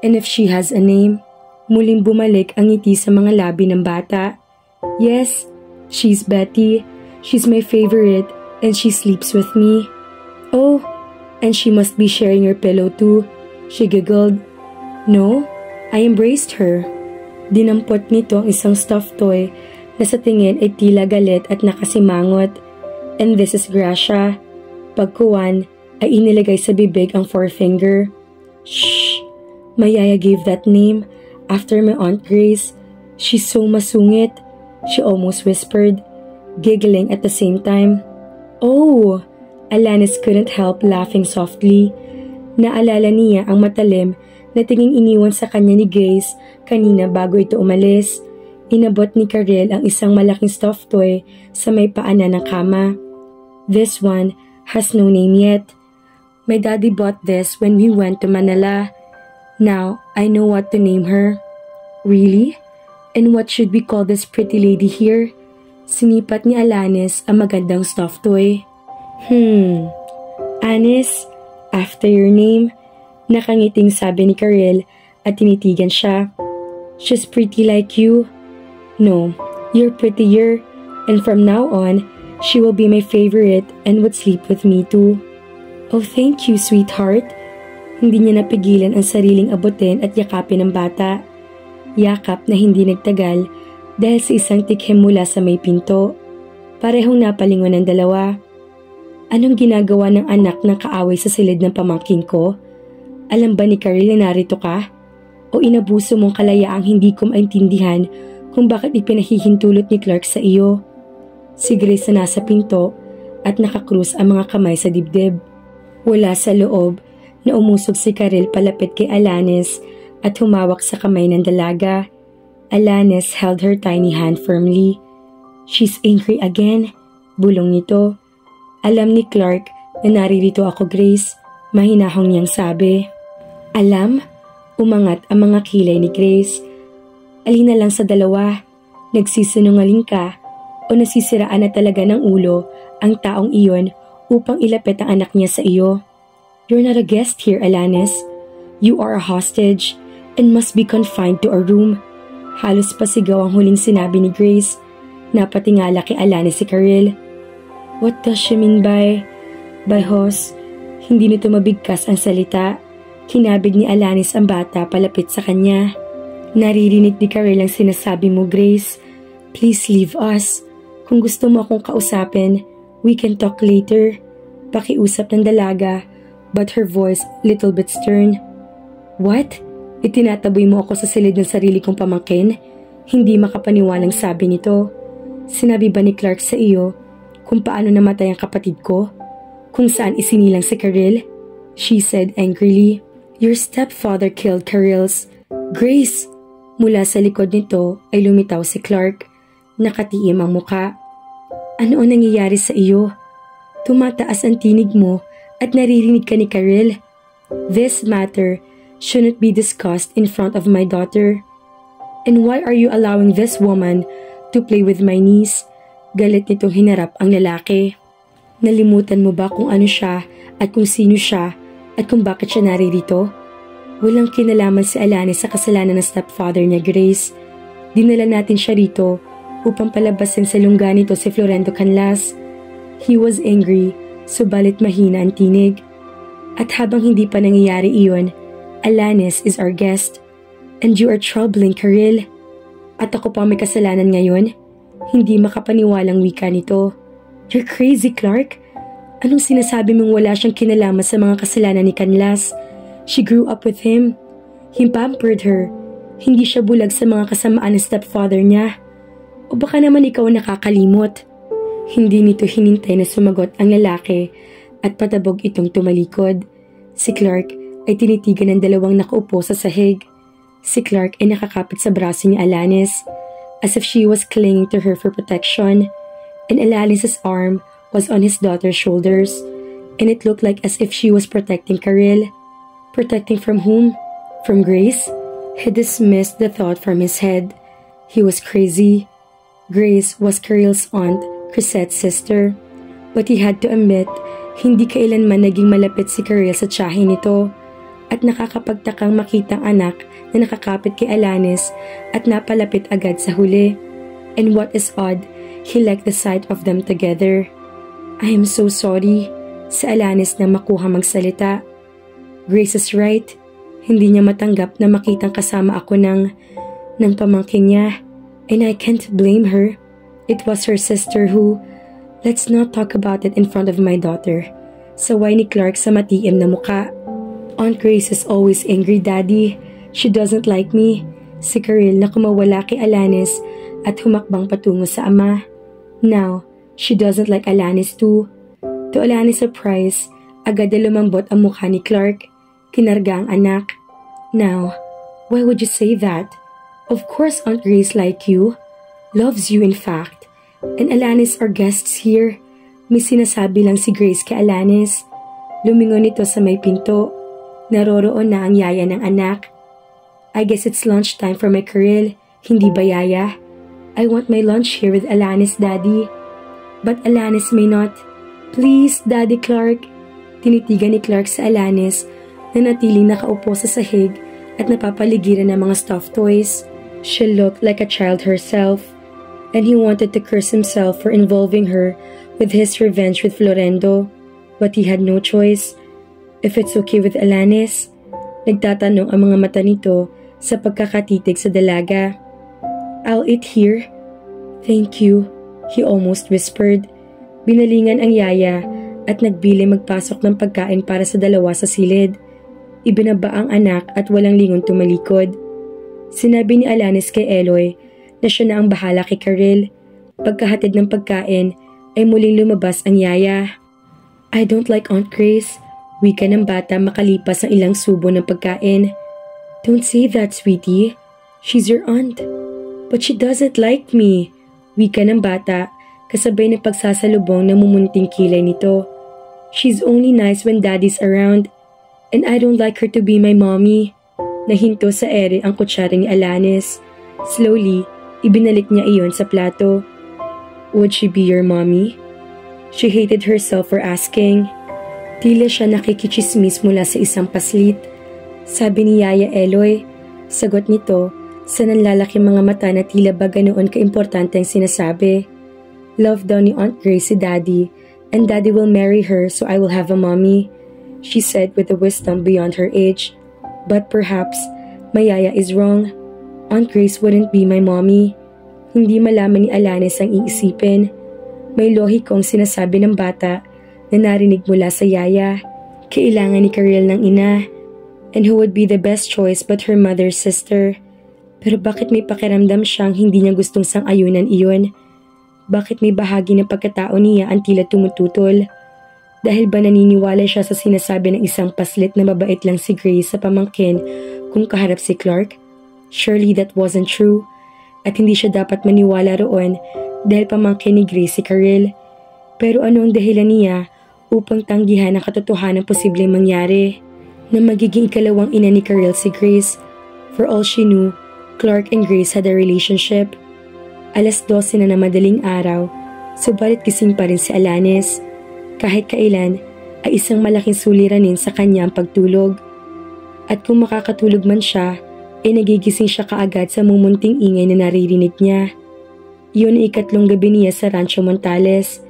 and if she has a name." Muling bumalik ang ngiti sa mga labi ng bata. "Yes, she's Betty. She's my favorite and she sleeps with me." "Oh, and she must be sharing your pillow too," she giggled. "No, I embraced her." Dinampot nito ang isang stuffed toy na sa tingin ay tila galit at nakasimangot. "And this is Gracia." Pagkuwan ay inilagay sa bibig ang forefinger. "Shh! Mayaya gave that name after my Aunt Grace. She's so masungit," she almost whispered, giggling at the same time. "Oh!" Alanis couldn't help laughing softly. Naalala niya ang matalim na tinging iniwan sa kanya ni Grace kanina bago ito umalis. Inabot ni Karel ang isang malaking stuffed toy sa may paanan ng kama. "This one has no name yet. My daddy bought this when we went to Manila. Now I know what to name her." "Really? And what should we call this pretty lady here?" Sinipat ni Alanis ang magandang stuffed toy. "Anis, after your name," nakangiting sabi ni Karel at tinitigan siya. "She's pretty like you." "No, you're prettier, and from now on, she will be my favorite and would sleep with me too." "Oh, thank you, sweetheart." Hindi niya napigilan ang sariling abutin at yakapin ng bata. Yakap na hindi nagtagal dahil sa isang tikhim mula sa may pinto. Parehong napalingon ng dalawa. Anong ginagawa ng anak ng kaaway sa silid ng pamangkin ko? Alam ba ni Karel na narito ka? O inabuso mong kalayaang hindi ko maintindihan kung bakit ipinahihintulot ni Clark sa iyo? Si Grace na nasa pinto at nakakrus ang mga kamay sa dibdib. Wala sa loob na umusog si Karel palapit kay Alanis at humawak sa kamay ng dalaga. Alanis held her tiny hand firmly. "She's angry again," bulong nito. "Alam ni Clark na naririto ako, Grace," mahinahong niyang sabi. "Alam?" Umangat ang mga kilay ni Grace. "Alina lang sa dalawa, nagsisinungaling ka o nasisiraan na talaga ng ulo ang taong iyon upang ilapit ang anak niya sa iyo? You're not a guest here, Alanis. You are a hostage and must be confined to a room." Halos pasigaw ang huling sinabi ni Grace. Napatingala kay Alanis si Karel. "What does she mean by host?" Hindi nito mabigkas ang salita. Kinabig ni Alanis ang bata palapit sa kanya. "Naririnig ni Karel ang sinasabi mo, Grace. Please leave us. Kung gusto mo akong kausapin, we can talk later." Pakiusap ng dalaga, but her voice little bit stern. "What? Itinataboy mo ako sa silid ng sarili kong pamangkin?" Hindi makapaniwalang sabi nito. "Sinabi ba ni Clark sa iyo kung paano namatay ang kapatid ko? Kung saan isinilang si Karel?" She said angrily. "Your stepfather killed Karel's." "Grace!" Mula sa likod nito ay lumitaw si Clark. Nakatiim ang muka. "Ano ang nangyayari sa iyo? Tumataas ang tinig mo at naririnig ka ni Karel. This matter shouldn't be discussed in front of my daughter. And why are you allowing this woman to play with my niece?" Galit nitong hinarap ang lalaki. "Nalimutan mo ba kung ano siya at kung sino siya at kung bakit siya naririto?" Walang kinalaman si Alanis sa kasalanan ng stepfather niya, Grace. Dinala natin siya rito upang palabasin sa lungga nito si Florendo Canlas. He was angry, subalit mahina ang tinig. At habang hindi pa nangyayari iyon, Alanis is our guest. And you are troubling, Karil. At ako pa may kasalanan ngayon? Hindi makapaniwalang wika nito. You're crazy, Clark. Anong sinasabi mong wala siyang kinalaman sa mga kasalanan ni Canlas? She grew up with him. He pampered her. Hindi siya bulag sa mga kasamaan ng stepfather niya. O baka naman ikaw nakakalimot? Hindi nito hinintay na sumagot ang lalaki at patabog itong tumalikod. Si Clark ay tinitigan ng dalawang nakaupo sa sahig. Si Clark ay nakakapit sa braso ni Alanis as if she was clinging to her for protection, and Alanis's arm was on his daughter's shoulders, and it looked like as if she was protecting Karil. Protecting from whom? From Grace? He dismissed the thought from his head. He was crazy. Grace was Karil's aunt, Chrisette's sister, but he had to admit hindi kailanman naging malapit si Karil sa tiyahin nito, at nakakapagtakang makitang anak na nakakapit kay Alanis at napalapit agad sa huli. And what is odd, he liked the sight of them together. I am so sorry, si Alanis na makuha magsalita. Grace is right. Hindi niya matanggap na makitang kasama ako ng pamangkin niya, and I can't blame her. It was her sister who... Let's not talk about it in front of my daughter. Saway ni Clark sa matiim na muka. Aunt Grace is always angry, Daddy. She doesn't like me. Si Karil na kumawala kay Alanis at humakbang patungo sa ama. Now, she doesn't like Alanis too. To Alanis' surprise, agad na lumambot ang mukha ni Clark. Kinarga ang anak. Now, why would you say that? Of course Aunt Grace like you. Loves you in fact. And Alanis are guests here. May sinasabi lang si Grace kay Alanis. Lumingon ito sa may pinto. Naroroon na ang yaya ng anak. I guess it's lunchtime for my Karil. Hindi ba, yaya? I want my lunch here with Alanis, Daddy. But Alanis may not. Please, Daddy Clark. Tinitigan ni Clark sa Alanis na natiling nakaupo sa sahig at napapaligiran ng mga stuffed toys. She looked like a child herself, and he wanted to curse himself for involving her with his revenge with Florendo, but he had no choice. If it's okay with Alanis, nagtatanong ang mga mata nito sa pagkakatitig sa dalaga. I'll eat here. Thank you, he almost whispered. Binalingan ang yaya at nagbili magpasok ng pagkain para sa dalawa sa silid. Ibinaba ang anak at walang lingon tumalikod. Sinabi ni Alanis kay Eloy na siya na ang bahala kay Karil. Pagkahatid ng pagkain ay muling lumabas ang yaya. I don't like Aunt Grace. Wika ng bata makalipas ang ilang subo ng pagkain. Don't say that, sweetie. She's your aunt. But she doesn't like me. Wika ng bata kasabay ng pagsasalubong ng mumunting kilay nito. She's only nice when daddy's around. And I don't like her to be my mommy. Nahinto sa ere ang kutsara ni Alanis. Slowly, ibinalik niya iyon sa plato. Would she be your mommy? She hated herself for asking. Tila siya nakikichismis mula sa isang paslit. Sabi ni Yaya Eloy. Sagot nito sa nanlalaki mga mata na tila ba ganoon kaimportante ang sinasabi. Love daw ni Aunt Grace si Daddy, and Daddy will marry her so I will have a mommy, she said with a wisdom beyond her age. But perhaps, my Yaya is wrong. Aunt Grace wouldn't be my mommy. Hindi malaman ni Alanis ang iisipin. May lohikong sinasabi ng bata na narinig mula sa yaya. Kailangan ni Karil ng ina. And who would be the best choice but her mother's sister? Pero bakit may pakiramdam siyang hindi niya gustong sang-ayunan iyon? Bakit may bahagi ng pagkatao niya ang tila tumututol? Dahil ba naniniwala siya sa sinasabi ng isang paslit na mabait lang si Grace sa pamangkin kung kaharap si Clark? Surely that wasn't true. At hindi siya dapat maniwala roon dahil pamangkin ni Grace si Karil. Pero ano ang dahilan niya upang tanggihan ang katotohanan posibleng mangyari na magiging ikalawang ina ni Karil si Grace? For all she knew, Clark and Grace had a relationship. 12:00 na madaling araw, subalit gising pa rin si Alanis. Kahit kailan ay isang malaking suliranin sa kanyang pagtulog. At kung makakatulog man siya, ay nagigising siya kaagad sa mumunting ingay na naririnig niya. Iyon ay ikatlong gabi niya sa Rancho Montales.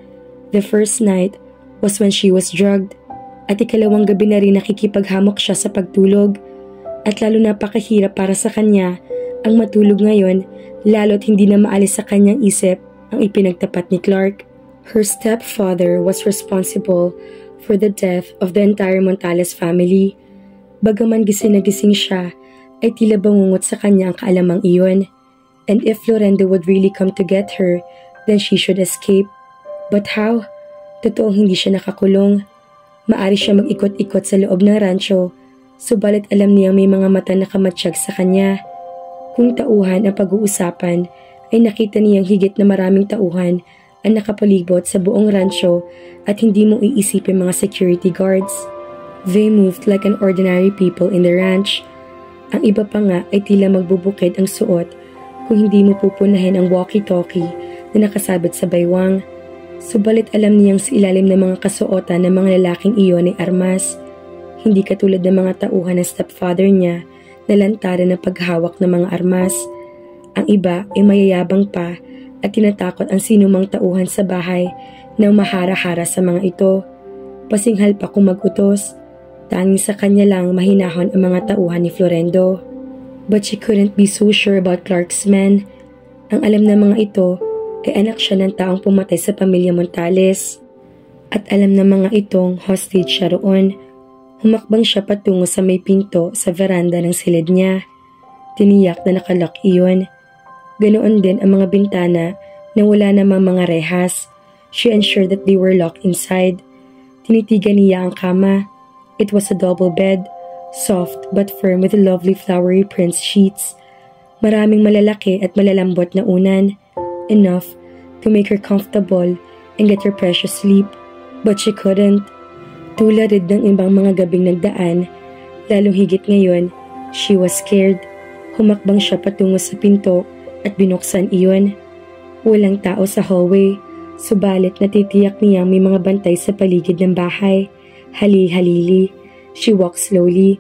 The first night was when she was drugged, at ikalawang gabi na rin nakikipaghamok siya sa pagtulog. At lalo napakahirap para sa kanya ang matulog ngayon, lalo't hindi na maalis sa kanyang isip ang ipinagtapat ni Clark. Her stepfather was responsible for the death of the entire Montales family. Bagaman gising na gising siya, ay tila bangungot sa kanya ang kaalamang iyon. And if Florendo would really come to get her, then she should escape. But how? Totoong hindi siya nakakulong. Maari siya mag-ikot-ikot sa loob ng rancho, subalit alam niyang may mga mata na kamatsyag sa kanya. Kung tauhan ang pag-uusapan, ay nakita niyang higit na maraming tauhan ang nakapalibot sa buong rancho at hindi mo iisipin mga security guards. They moved like an ordinary people in the ranch. Ang iba pa nga ay tila magbubukid ang suot kung hindi mo pupunahin ang walkie-talkie na nakasabit sa baywang. Subalit alam niyang sa ilalim ng mga kasuotan ng mga lalaking iyon ay armas. Hindi katulad ng mga tauhan ng stepfather niya na lantaran ng paghawak ng mga armas. Ang iba ay mayayabang pa at tinatakot ang sinumang tauhan sa bahay na mahara-hara sa mga ito. Pasinghal pa kung mag-utos. Tanging sa kanya lang mahinahon ang mga tauhan ni Florendo. But she couldn't be so sure about Clark's men. Ang alam ng mga ito ay anak siya ng taong pumatay sa pamilya Montales. At alam ng mga itong hostage siya roon. Humakbang siya patungo sa may pinto sa veranda ng silid niya. Tiniyak na nakalock iyon. Ganoon din ang mga bintana na wala namang mga rehas. She ensured that they were locked inside. Tinitigan niya ang kama. It was a double bed, soft but firm with lovely flowery prints sheets. Maraming malalaki at malalambot na unan, enough to make her comfortable and get her precious sleep. But she couldn't. Tulad ng ibang mga gabing nagdaan, lalong higit ngayon, she was scared. Humakbang siya patungo sa pinto at binuksan iyon. Walang tao sa hallway, subalit natitiyak niyang may mga bantay sa paligid ng bahay. Hali-halili. She walked slowly.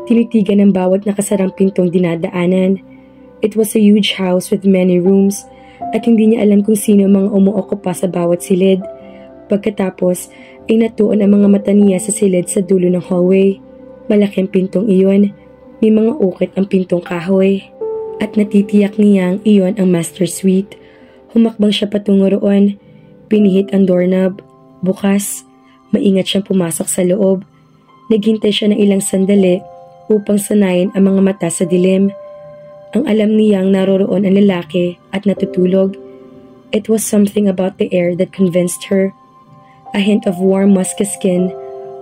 Tinitigan ng bawat nakasarang pintong dinadaanan. It was a huge house with many rooms at hindi niya alam kung sino mga umuokupa sa bawat silid. Pagkatapos ay natuon ang mga mata niya sa silid sa dulo ng hallway. Malaking pintong iyon. May mga ukit ang pintong kahoy. At natitiyak niyang iyon ang master suite. Humakbang siya patungo roon. Pinihit ang doorknob. Bukas. Maingat siyang pumasok sa loob. Naghintay siya ng ilang sandali upang sanayin ang mga mata sa dilim. Ang alam niyang naroroon ang lalaki at natutulog. It was something about the air that convinced her. A hint of warm musky skin,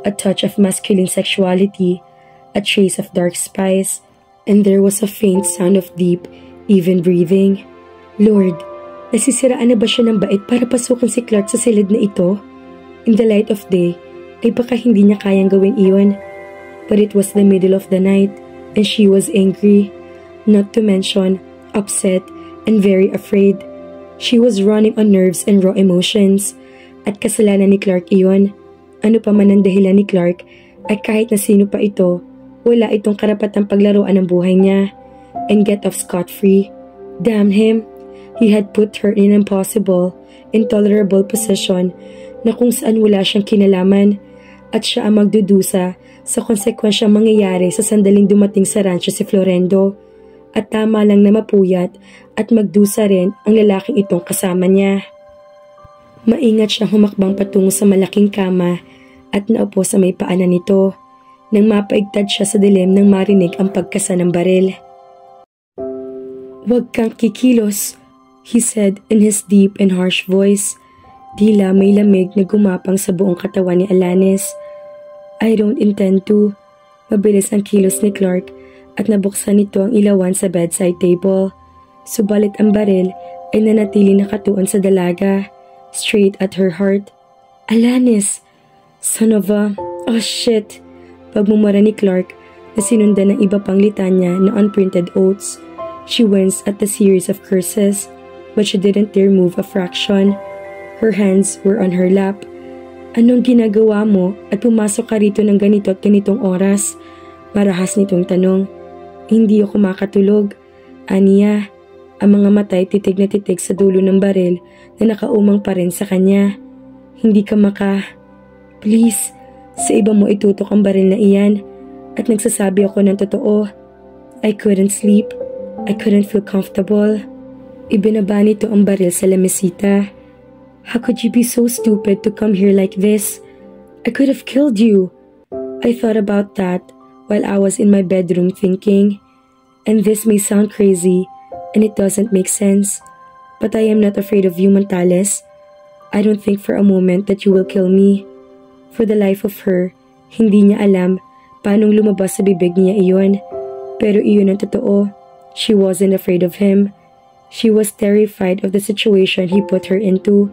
a touch of masculine sexuality, a trace of dark spice, and there was a faint sound of deep, even breathing. Lord, nasisiraan na ba siya ng bait para pasukin si Clark sa silid na ito? In the light of day, ay baka hindi niya kayang gawin iyon. But it was the middle of the night, and she was angry, not to mention upset and very afraid. She was running on nerves and raw emotions, at kasalanan ni Clark iyon. Ano pa man ang dahilan ni Clark, ay kahit na sino pa ito, wala itong karapatang paglaruan ng buhay niya, and get off scot-free. Damn him! He had put her in an impossible, intolerable position na kung saan wala siyang kinalaman at siya ang magdudusa sa konsekwensyang mangyayari sa sandaling dumating sa rancho si Florendo at tama lang na mapuyat at magdusa rin ang lalaking itong kasama niya. Maingat siyang humakbang patungo sa malaking kama at naupo sa may paanan nito nang mapaigtad siya sa dilim nang marinig ang pagkasa ng baril. "Huwag kang kikilos," he said in his deep and harsh voice. Tila may lamig na gumapang sa buong katawan ni Alanis. "I don't intend to." Mabilis ang kilos ni Clark at nabuksan nito ang ilawan sa bedside table. Subalit ang baril ay nanatili nakatuon sa dalaga, straight at her heart. "Alanis! Son of a... Oh shit!" Pagmumura ni Clark na sinundan ng iba pang litanya na unprinted oaths. She winced at the series of curses, but she didn't dare move a fraction. Her hands were on her lap. "Anong ginagawa mo at pumasok ka rito ng ganito at ganitong oras?" Marahas nitong tanong. "Hindi ako makatulog." Aniya, ang mga matay titig na titig sa dulo ng baril na nakaumang pa rin sa kanya. "Hindi ka Please, sa iba mo itutok ang baril na iyan at nagsasabi ako ng totoo. I couldn't sleep. I couldn't feel comfortable. Ibinaba nito ang baril sa lamesita. How could you be so stupid to come here like this? I could have killed you. I thought about that while I was in my bedroom thinking, and this may sound crazy and it doesn't make sense, but I am not afraid of you, Montales. I don't think for a moment that you will kill me. For the life of her, hindi niya alam paanong lumabas sa bibig niya iyon. Pero iyon ang totoo. She wasn't afraid of him. She was terrified of the situation he put her into.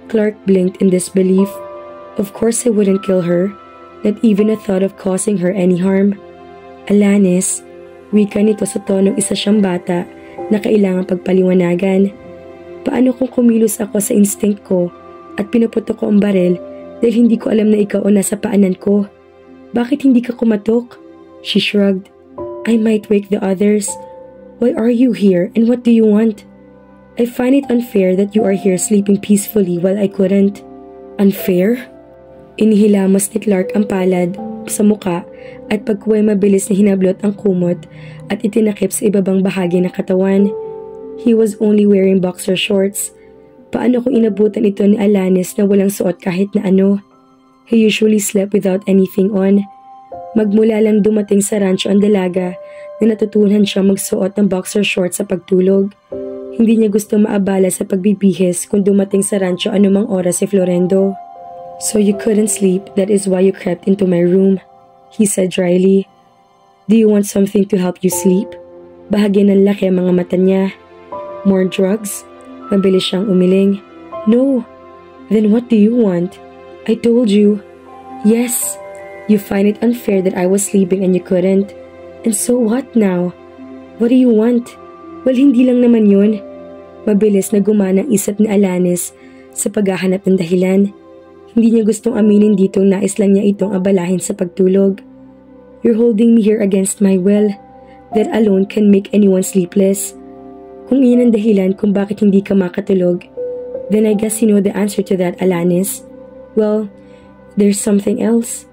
Clark blinked in disbelief. Of course I wouldn't kill her. Not even a thought of causing her any harm. Alanis, wika nito sa tonong isa siyang bata na kailangang pagpaliwanagan. Paano kung kumilos ako sa instinct ko at pinuputok ko ang baril dahil hindi ko alam na ikaw o nasa paanan ko? Bakit hindi ka kumatok? She shrugged. I might wake the others. Why are you here and what do you want? I find it unfair that you are here sleeping peacefully while I couldn't. Unfair? Inihilamos ni Clark ang palad sa muka at pagkuway mabilis na hinablot ang kumot at itinakip sa ibabang bahagi ng katawan. He was only wearing boxer shorts. Paano kung inabutan ito ni Alanis na walang suot kahit na ano? He usually slept without anything on. Magmula lang dumating sa rancho ang dalaga na natutunan siya magsuot ng boxer shorts sa pagtulog. Hindi niya gusto maabala sa pagbibihis kung dumating sa rancho anumang oras si Florendo. So you couldn't sleep, that is why you crept into my room, he said dryly. Do you want something to help you sleep? Bahagi ng laki ang mga mata niya. More drugs? Mabilis siyang umiling. No. Then what do you want? I told you. Yes. You find it unfair that I was sleeping and you couldn't. And so what now? What do you want? Well, hindi lang naman yun. Mabilis na gumana ang isip ni Alanis sa paghahanap ng dahilan. Hindi niya gustong aminin ditong nais lang niya itong abalahin sa pagtulog. You're holding me here against my will. That alone can make anyone sleepless. Kung iyan ang dahilan kung bakit hindi ka makatulog, then I guess you know the answer to that, Alanis. Well, there's something else.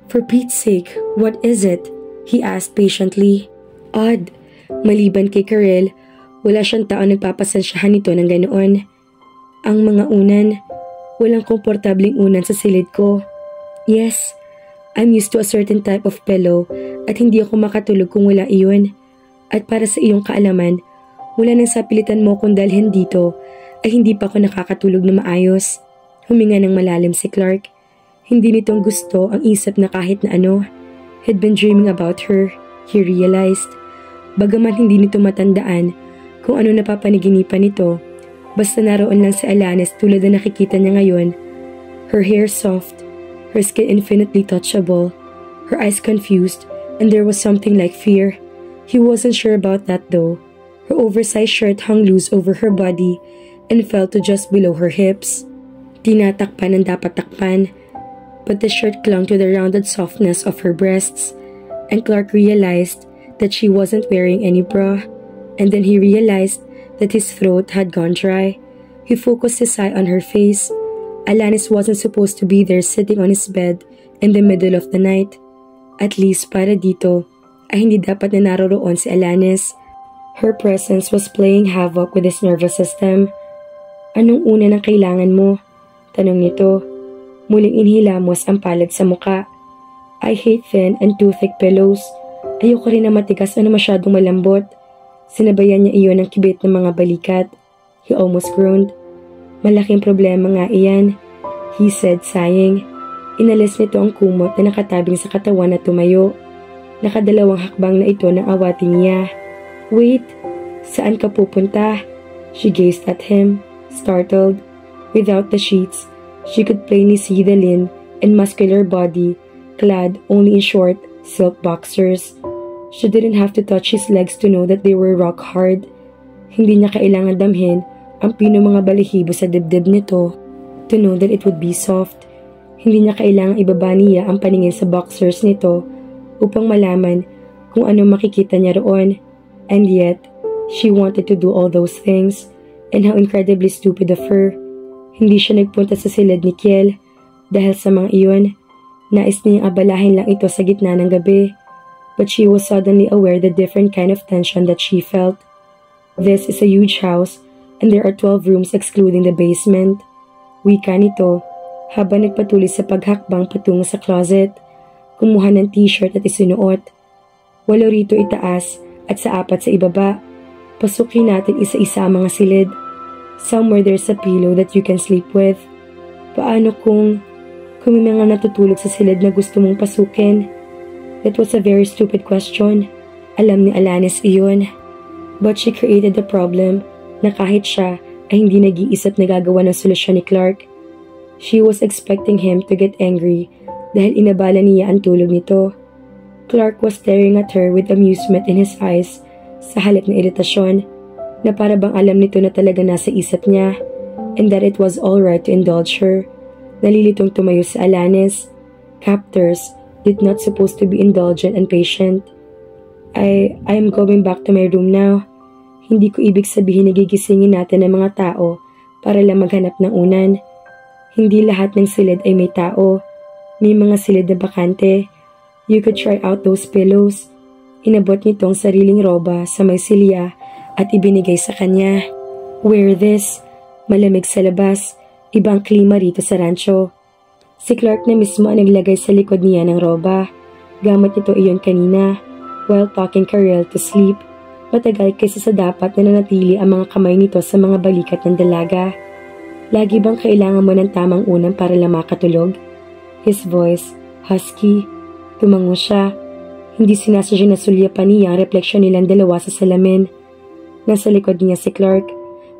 For Pete's sake, what is it? He asked patiently. Odd. Maliban kay Karel, wala siyang taong nagpapasensyahan nito ng ganoon. Ang mga unan, walang komportabling unan sa silid ko. Yes, I'm used to a certain type of pillow at hindi ako makatulog kung wala iyon. At para sa iyong kaalaman, wala nang sapilitan mo kung dalhin dito ay hindi pa ako nakakatulog na maayos. Huminga ng malalim si Clark. Hindi nitong gusto ang isip na kahit na ano. He'd been dreaming about her, he realized. Bagaman hindi nito matandaan kung ano napapaniginipan nito, basta naroon lang si Alanis tulad na nakikita niya ngayon. Her hair soft, her skin infinitely touchable, her eyes confused, and there was something like fear. He wasn't sure about that though. Her oversized shirt hung loose over her body and fell to just below her hips. Tinatakpan ang dapat takpan, but the shirt clung to the rounded softness of her breasts, and Clark realized that she wasn't wearing any bra, and then he realized that his throat had gone dry. He focused his eye on her face. Alanis wasn't supposed to be there sitting on his bed in the middle of the night. At least para dito, ay hindi dapat na naroroon si Alanis. Her presence was playing havoc with his nervous system. Anong una ng kailangan mo? Tanong nito. Muling inhilamos ang palad sa muka. I hate thin and too thick pillows. Ayoko rin na matigas o na masyadong malambot. Sinabayan niya iyon ng kibit ng mga balikat. He almost groaned. Malaking problema nga iyan, he said sighing. Inalis nito ang kumot na nakatabing sa katawan at tumayo. Nakadalawang hakbang na ito nang awatin niya. Wait, saan ka pupunta? She gazed at him, startled. Without the sheets, she could plainly see the lean and muscular body, clad only in short silk boxers. She didn't have to touch his legs to know that they were rock hard. Hindi niya kailangan damhin ang pino mga balahibo sa dibdib nito to know that it would be soft. Hindi niya kailangang ibaba niya ang paningin sa boxers nito upang malaman kung ano makikita niya roon. And yet, she wanted to do all those things, and how incredibly stupid of her. Hindi siya nagpunta sa silid ni Kiel dahil sa mga iyon. Nais niyang abalahin lang ito sa gitna ng gabi. but she was suddenly aware the different kind of tension that she felt. This is a huge house, and there are 12 rooms excluding the basement. Wika nito, habang nagpatuloy sa paghakbang patungo sa closet. Kumuha ng t-shirt at isinuot. 8 rito itaas at sa 4 sa ibaba. Pasukin natin isa-isa ang mga silid. Somewhere there's a pillow that you can sleep with. Paano kung may mga natutulog sa silid na gusto mong pasukin? That was a very stupid question. Alam ni Alanis iyon. But she created the problem na kahit siya ay hindi nag-iisip na gagawa ng solusyon ni Clark. She was expecting him to get angry dahil inabala niya ang tulog nito. Clark was staring at her with amusement in his eyes sa halip na iritasyon na para bang alam nito na talaga nasa isip niya and that it was alright to indulge her. Nalilitong tumayo si Alanis. Captors did not supposed to be indulgent and patient. I am going back to my room now. Hindi ko ibig sabihin na gigisingin natin ang mga tao para lang maghanap ng unan. Hindi lahat ng silid ay may tao. May mga silid na bakante. You could try out those pillows. Inabot nitong sariling roba sa may silya at ibinigay sa kanya. Wear this. Malamig sa labas. Ibang klima rito sa rancho. Si Clark na mismo ang naglagay sa likod niya ng roba. Gamit nito iyon kanina while talking Karel to sleep. Matagal kaysa sa dapat na nanatili ang mga kamay nito sa mga balikat ng dalaga. Lagi bang kailangan mo ng tamang unang para lang makatulog? His voice, husky. Tumango siya. Hindi sinasadya na sulyapan niya ang refleksyon nilang dalawa sa salamin. Nasa likod niya si Clark.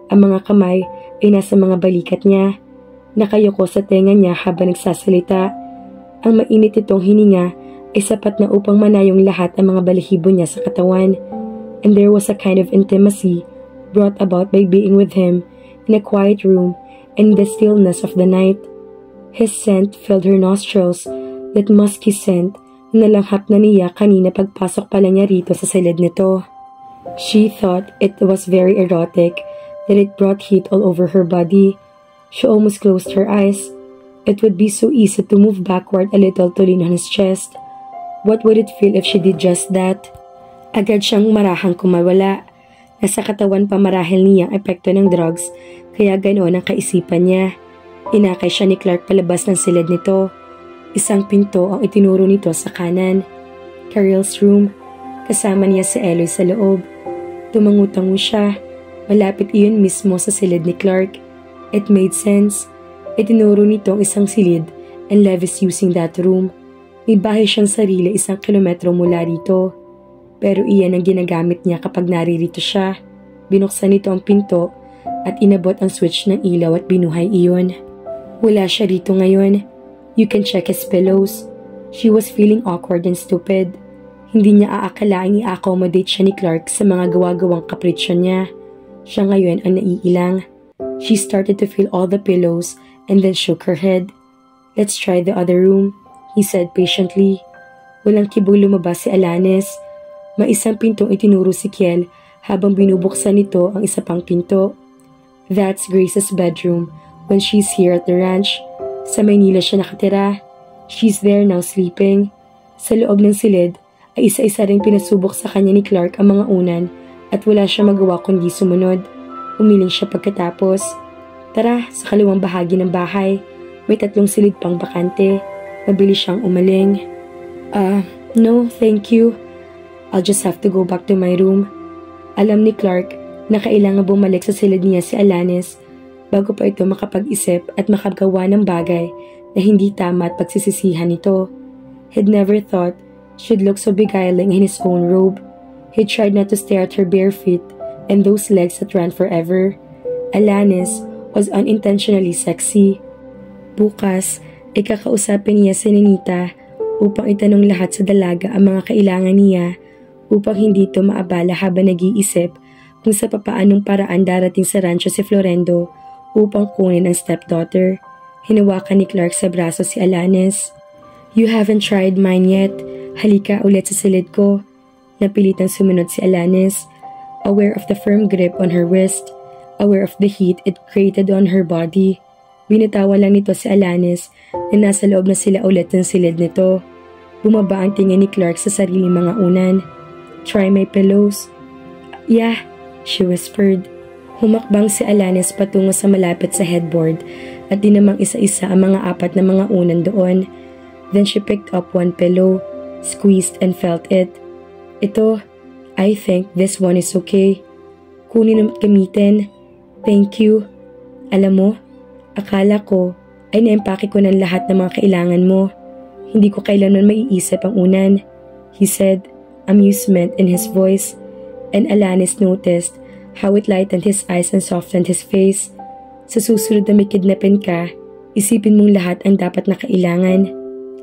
Ang mga kamay ay nasa mga balikat niya. Nakayoko sa tenga niya habang nagsasalita. Ang mainit itong hininga ay sapat na upang manayong lahat ang mga balahibo niya sa katawan. And there was a kind of intimacy brought about by being with him in a quiet room and the stillness of the night. His scent filled her nostrils, that musky scent na nalanghap na niya kanina pagpasok pala niya rito sa silid nito. She thought it was very erotic, that it brought heat all over her body. She almost closed her eyes. It would be so easy to move backward a little to lean on his chest. What would it feel if she did just that? Agad siyang marahang kumawala. Nasa katawan pa marahil niya ang epekto ng drugs, kaya ganoon ang kaisipan niya. Inakay siya ni Clark palabas ng silid nito. Isang pinto ang itinuro nito sa kanan. Karel's room. Kasama niya si Eloy sa loob. Tumangu-tango siya. Malapit iyon mismo sa silid ni Clark. It made sense. Itinuro nito ang isang silid and Levis using that room. May bahay siyang sarili 1 kilometro mula rito. Pero iyan ang ginagamit niya kapag naririto siya. Binuksan nito ang pinto at inabot ang switch ng ilaw at binuhay iyon. Wala siya rito ngayon. You can check his pillows. She was feeling awkward and stupid. Hindi niya aakalaing i-accommodate siya ni Clark sa mga gawa-gawang kapritsyo niya. Siya ngayon ang naiilang. She started to feel all the pillows and then shook her head. Let's try the other room, he said patiently. Walang kibong lumabas si Alanis. May isang pintong itinuro si Kiel habang binubuksan nito ang isa pang pinto. That's Grace's bedroom when she's here at the ranch. Sa Maynila siya nakatira. She's there now sleeping. Sa loob ng silid ay isa-isa ring pinasubok sa kanya ni Clark ang mga unan at wala siya magawa kundi sumunod. Umiling siya pagkatapos. Tara, sa kaliwang bahagi ng bahay. May 3 silid pang bakante. Mabilis siyang umaling. No, thank you. I'll just have to go back to my room. Alam ni Clark na kailangan bumalik sa silid niya si Alanis bago pa ito makapag-isip at makagawa ng bagay na hindi tama at pagsisisihan nito. He'd never thought she'd look so beguiling in his own robe. He tried not to stare at her bare feet and those legs that ran forever. Alanis was unintentionally sexy. Bukas, ikakausapin niya si Ninita upang itanong lahat sa dalaga ang mga kailangan niya upang hindi ito maabala habang nag-iisip kung sa papaanong paraan darating sa rancho si Florendo upang kunin ang stepdaughter. Hinawakan ni Clark sa braso si Alanis. You haven't tried mine yet. Halika ulit sa silid ko. Napilitang sumunod si Alanis, aware of the firm grip on her wrist, aware of the heat it created on her body. Binitawan lang nito si Alanis na nasa loob na sila ulit ng silid nito. Bumaba ang tingin ni Clark sa sariling mga unan. "Try my pillows." "Yeah," she whispered. Humakbang si Alanis patungo sa malapit sa headboard at dinamang isa-isa ang mga apat na mga unan doon. Then she picked up one pillow, squeezed and felt it. "Ito, I think this one is okay. Kunin at gamitin. Thank you. Alam mo, akala ko ay naimpake ko ng lahat ng mga kailangan mo. Hindi ko kailanman maiisip ang unan," he said, amusement in his voice, and Alanis noticed how it lightened his eyes and softened his face. Sa susunod na may kidnapin ka, isipin mong lahat ang dapat na kailangan.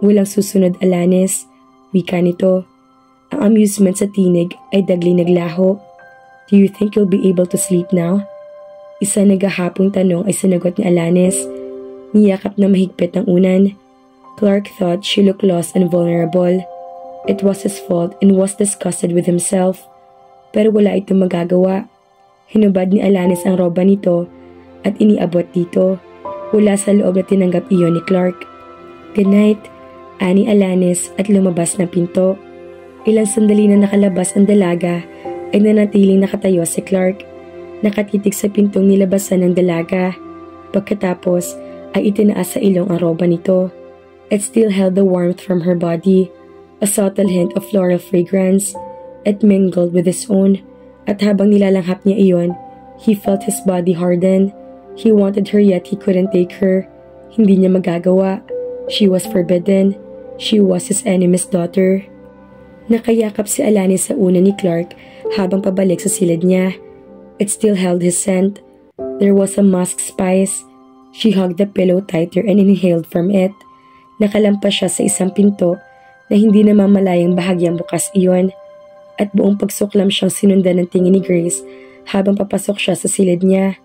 Walang susunod, Alanis. Wika nito. Ang amusement sa tinig ay dagli naglaho. "Do you think you'll be able to sleep now?" Isa nagahapong tanong ay sinagot ni Alanis. Niyakap na mahigpit ang unan. Clark thought she looked lost and vulnerable. It was his fault and was disgusted with himself. Pero wala itong magagawa. Hinubad ni Alanis ang roba nito at iniabot dito. Wala sa loob na tinanggap iyon ni Clark. "Good night," ani Alanis at lumabas ng pinto. Ilang sandali na nakalabas ang dalaga ay nanatiling nakatayo si Clark. Nakatitig sa pintong nilabasan ng dalaga. Pagkatapos ay itinaas sa ilong ang roba nito. It still held the warmth from her body, a subtle hint of floral fragrance. It mingled with his own. At habang nilalanghap niya iyon, he felt his body harden. He wanted her yet he couldn't take her. Hindi niya magagawa. She was forbidden. She was his enemy's daughter. Nakayakap si Alanis sa una ni Clark habang pabalik sa silid niya. It still held his scent. There was a musk spice. She hugged the pillow tighter and inhaled from it. Nakalampas siya sa isang pinto na hindi namamalayang bahagyang bukas iyon. At buong pagsuklam siyang sinundan ng tingin ni Grace habang papasok siya sa silid niya.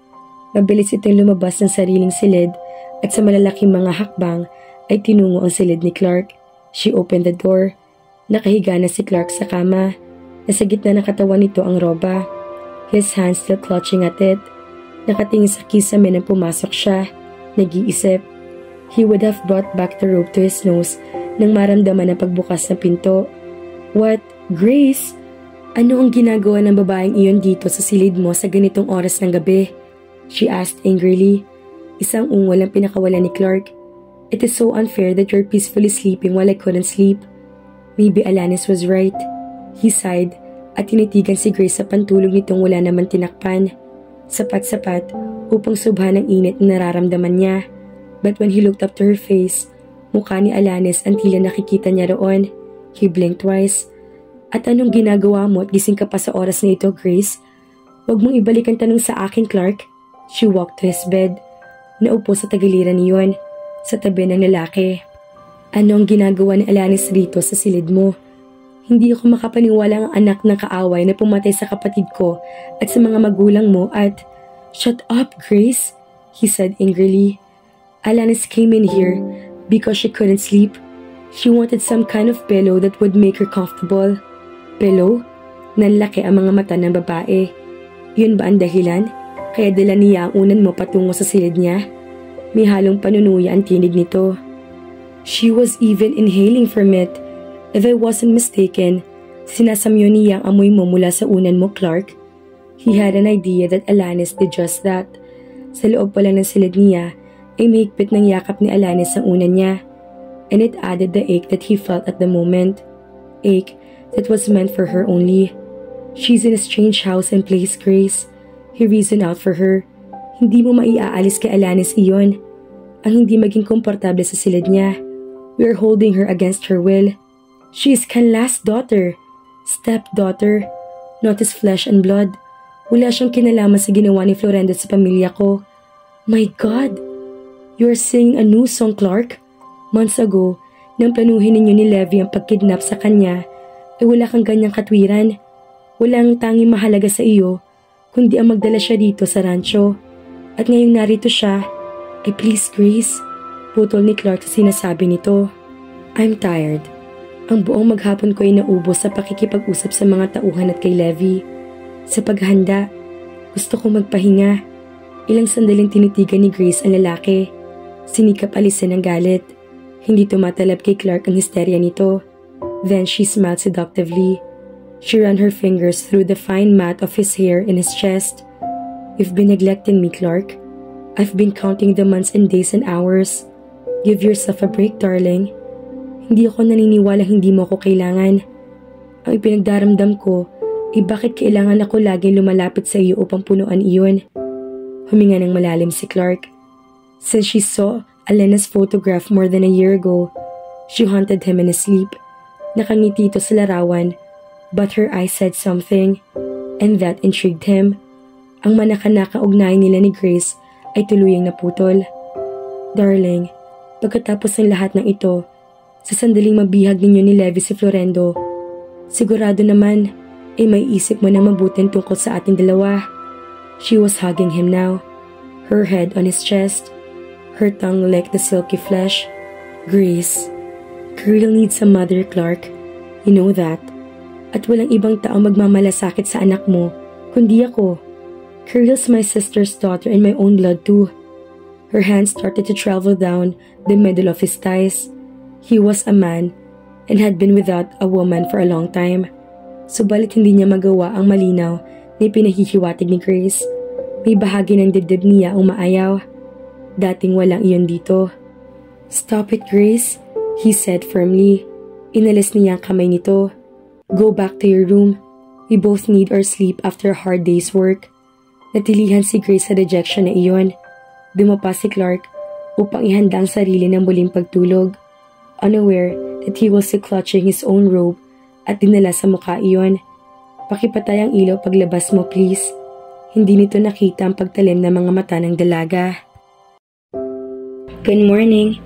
Mabilis itong lumabas ng sariling silid at sa malalaking mga hakbang ay tinungo ang silid ni Clark. She opened the door. Nakahiga na si Clark sa kama. Nasa gitna ng katawan nito ang roba. His hands still clutching at it. Nakatingin sa kisame nang pumasok siya. Nag-iisip. He would have brought back the rope to his nose nang maramdaman ang pagbukas ng pinto. "What? Grace? Ano ang ginagawa ng babaeng iyon dito sa silid mo sa ganitong oras ng gabi?" she asked angrily. Isang ungol ang pinakawala ni Clark. "It is so unfair that you're peacefully sleeping while I couldn't sleep." Maybe Alanis was right. He sighed at tinitigan si Grace sa pantulog nitong wala naman tinakpan. Sapat-sapat upang subhan ang init na nararamdaman niya. But when he looked up to her face, mukha ni Alanis ang tila nakikita niya roon. He blinked twice. "At anong ginagawa mo at gising ka pa sa oras na ito, Grace? Huwag mong ibalik ang tanong sa akin, Clark." She walked to his bed. Naupo sa tagiliran niyon, sa tabi ng lalaki. "Ano ang ginagawa ni Alanis rito sa silid mo? Hindi ako makapaniwala ang anak ng kaaway na pumatay sa kapatid ko at sa mga magulang mo at..." "Shut up, Grace," he said angrily. "Alanis came in here because she couldn't sleep. She wanted some kind of pillow that would make her comfortable." "Pillow?" Nanlaki ang mga mata ng babae. "Yun ba ang dahilan? Kaya dala niya ang unan mo patungo sa silid niya?" May halong panunuya ang tinig nito. "She was even inhaling from it. If I wasn't mistaken, sinasamyo niya ang amoy mo mula sa unan mo, Clark." He had an idea that Alanis did just that. Sa loob pa lang ng silid niya ay mahigpit ng yakap ni Alanis ang unan niya. And it added the ache that he felt at the moment. Ache that was meant for her only. "She's in a strange house and place, Grace." He reasoned out for her. Hindi mo maiaalis kay Alanis iyon. Ang hindi maging komportable sa silid niya. We are holding her against her will. She is Canlas' daughter. Stepdaughter. Not his flesh and blood. Wala siyang kinalaman sa ginawa ni Florendo sa pamilya ko. My God! You are singing a new song, Clark? Months ago, nang planuhin ninyo ni Levy ang pagkidnap sa kanya, ay wala kang ganyang katwiran. Walang tanging mahalaga sa iyo, kundi ang magdala siya dito sa rancho. At ngayong narito siya, ay please Grace, putol ni Clark sa sinasabi nito. I'm tired. Ang buong maghapon ko ay naubos sa pakikipag-usap sa mga tauhan at kay Levy. Sa paghanda, gusto ko magpahinga. Ilang sandaling tinitigan ni Grace ang lalaki. Sinikap alisin ang galit. Hindi tumatalab kay Clark ang histerya nito. Then she smiled seductively. She ran her fingers through the fine mat of his hair in his chest. "You've been neglecting me, Clark. I've been counting the months and days and hours. Give yourself a break, darling. Hindi ako naniniwala hindi mo ako kailangan. Ang ipinagdaramdam ko, bakit kailangan ako laging lumalapit sa iyo upang punuan iyon?" Huminga ng malalim si Clark. Since she saw Elena's photograph more than a year ago, she haunted him in his sleep. Nakangiti ito sa larawan, but her eyes said something, and that intrigued him. Ang manakanaka-ugnayan nila ni Grace ay tuluyang naputol. "Darling, pagkatapos ng lahat ng ito, sa sandaling mabihag ninyo ni Levi si Florendo, sigurado naman ay may isip mo na mabuting tungkol sa ating dalawa." She was hugging him now, her head on his chest, her tongue licked the silky flesh. "Grace, Kirill needs a mother, Clark. You know that. At walang ibang tao magmamalasakit sa anak mo, kundi ako. Kirill's my sister's daughter and my own blood too." Her hands started to travel down the middle of his thighs. He was a man and had been without a woman for a long time. Subalit hindi niya magawa ang malinaw na pinahihiwatig ni Grace. May bahagi ng dibdib niya ang umaayaw. Dating walang iyon dito. "Stop it, Grace," he said firmly. Inalis niya ang kamay nito. "Go back to your room. We both need our sleep after a hard day's work." Natilihan si Grace sa rejection na iyon. Dumapa si Clark upang ihanda ang sarili ng muling pagtulog. Unaware that he was clutching his own robe at dinala sa mukha iyon. "Pakipatay ang ilaw paglabas mo, please." Hindi nito nakita ang pagtalim ng mga mata ng dalaga. Good morning.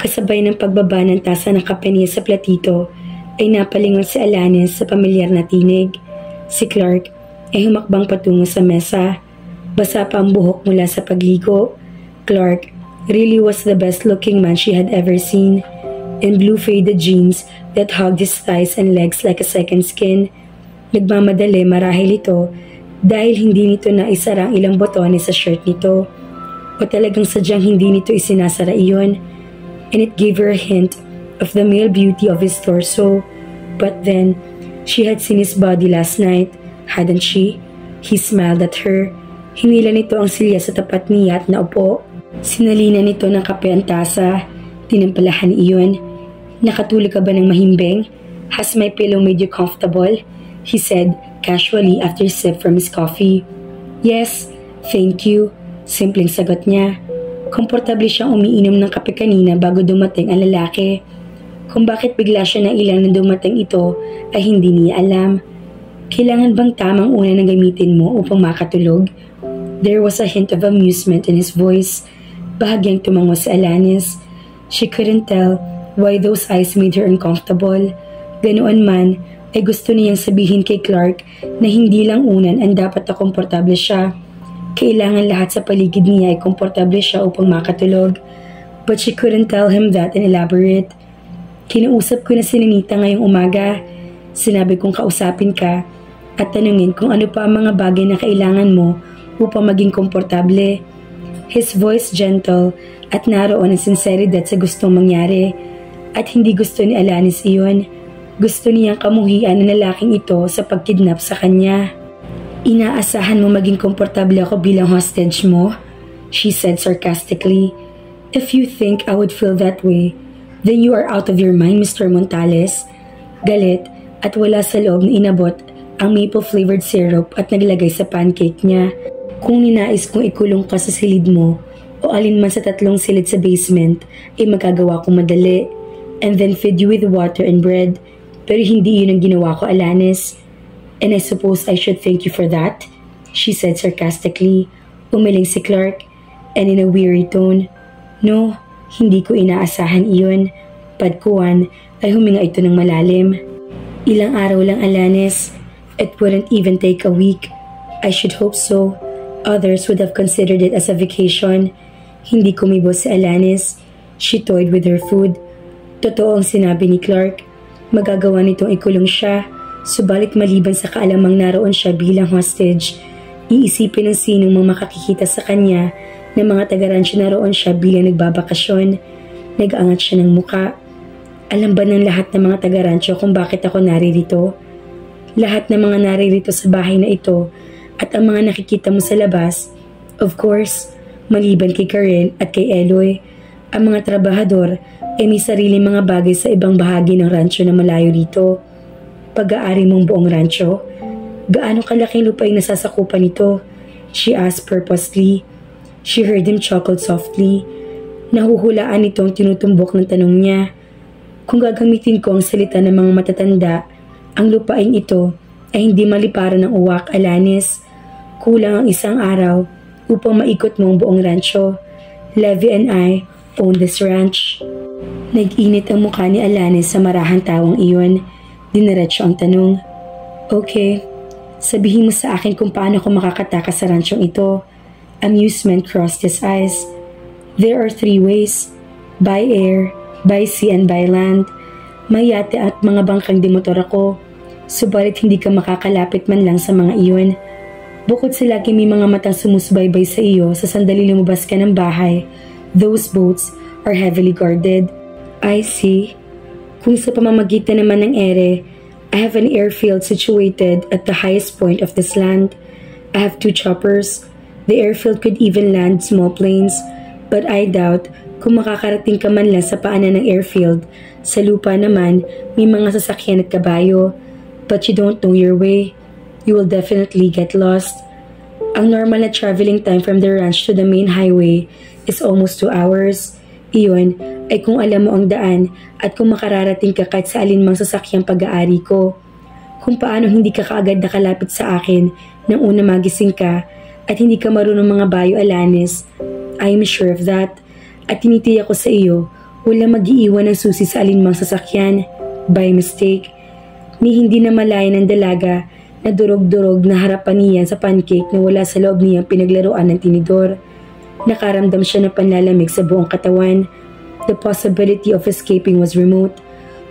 Kasabay ng pagbaba ng tasa ng kape niya sa platito, ay napalingon si Alanis sa pamilyar na tinig. Si Clark ay humakbang patungo sa mesa. Basa pa ang buhok mula sa pagligo. Clark really was the best looking man she had ever seen. In blue faded jeans that hugged his thighs and legs like a second skin. Nagmamadali marahil ito dahil hindi nito naisara ang ilang botones sa shirt nito. O talagang sadyang hindi nito isinasara iyon. And it gave her a hint of the male beauty of his torso. But then, she had seen his body last night, hadn't she? He smiled at her. Hinila nito ang silya sa tapat niya at naupo. Sinalina nito ng kape ang tasa. Tinampalahan iyon. "Nakatulog ka ba ng mahimbing? Has my pillow made you comfortable?" he said casually after a sip from his coffee. "Yes, thank you," simpleng sagot niya. Komportable siyang umiinom ng kape kanina bago dumating ang lalaki. Kung bakit bigla siya nailang na dumating ito ay hindi niya alam. Kailangan bang tamang una na gamitin mo upang makatulog? There was a hint of amusement in his voice. Bahagyang tumango si Alanis. She couldn't tell why those eyes made her uncomfortable. Ganoon man, ay gusto niyang sabihin kay Clark na hindi lang unan ang dapat na komportable siya. Kailangan lahat sa paligid niya ay komportable siya upang makatulog. But she couldn't tell him that and elaborate. "Kinausap ko na si Ninita ngayong umaga. Sinabi kong kausapin ka at tanungin kung ano pa ang mga bagay na kailangan mo upang maging komportable." His voice gentle at naroon ang sinseridad sa gustong mangyari. At hindi gusto ni Alanis iyon. Gusto niyang kamuhian ng lalaking ito sa pagkidnap sa kanya. "Inaasahan mo maging komportable ako bilang hostage mo?" she said sarcastically. "If you think I would feel that way, then you are out of your mind, Mr. Montales." Galit at wala sa loob na inabot ang maple-flavored syrup at naglagay sa pancake niya. "Kung ninais kong ikulong ka sa silid mo o alinman sa 3 silid sa basement, ay magagawa kong madali. And then feed you with water and bread. Pero hindi yun ang ginawa ko, Alanis. And I suppose I should thank you for that," she said sarcastically. Umiling si Clark, and in a weary tone, "No, hindi ko inaasahan iyon." Padkuhan ay huminga ito ng malalim. "Ilang araw lang, Alanis. It wouldn't even take a week. I should hope so. Others would have considered it as a vacation." Hindi kumibo si Alanis. She toyed with her food. Totoo ang sinabi ni Clark. Magagawa nitong ikulong siya. Subalit maliban sa kaalamang naroon siya bilang hostage, iisipin ng sinong mga makakikita sa kanya na mga taga-rancho naroon siya bilang nagbabakasyon. Nag-angat siya ng muka. Alam ba ng lahat ng mga taga-rancho kung bakit ako naririto? Lahat ng mga naririto sa bahay na ito at ang mga nakikita mo sa labas, of course, maliban kay Karel at kay Eloy, ang mga trabahador ay may sariling mga bagay sa ibang bahagi ng rancho na malayo rito. Pag-aari mong buong rancho, gaano kalaking lupain na sasakupan nito? She asked purposely. She heard him chuckle softly. Nahuhulaan nitong tinutumbok ng tanong niya. Kung gagamitin ko ang salita ng mga matatanda, ang lupain ito ay hindi maliparan ng uwak, Alanis. Kulang ang isang araw upang maikot mo ang buong rancho. Levi and I own this ranch. Nag-init ang mukha ni Alanis sa marahang tawang iyon. Diniretso ang tanong. Okay, sabihin mo sa akin kung paano ko makakatakas sa ranchong ito. Amusement crossed his eyes. There are 3 ways. By air, by sea and by land. May yate at mga bangkang dimotor ako. Subalit hindi ka makakalapit man lang sa mga iyon. Bukod sa lagi may mga matang sumusubaybay sa iyo sa sandali lumabas ka ng bahay, those boats are heavily guarded. I see. Kung sa pamamagitan naman ng ere, I have an airfield situated at the highest point of this land. I have 2 choppers. The airfield could even land small planes, but I doubt kung makakarating ka man lang sa paanan ng airfield. Sa lupa naman, may mga sasakyan at kabayo. But you don't know your way. You will definitely get lost. Ang normal na traveling time from the ranch to the main highway is almost 2 hours. Iyon ay kung alam mo ang daan at kung makararating ka kahit sa alinmang sasakyang pag-aari ko. Kung paano hindi ka kaagad nakalapit sa akin nang una magising ka at hindi ka marunong mga bayo, Alanis, I am sure of that. At tinitiyak ko sa iyo, walang mag-iiwan ng susi sa alinmang sasakyan. By mistake. Ni hindi na malaya ng dalaga na durog-durog na harapan niya sa pancake na wala sa loob niyang pinaglaruan ng tinidor. Nakaramdam siya ng panlalamig sa buong katawan. The possibility of escaping was remote.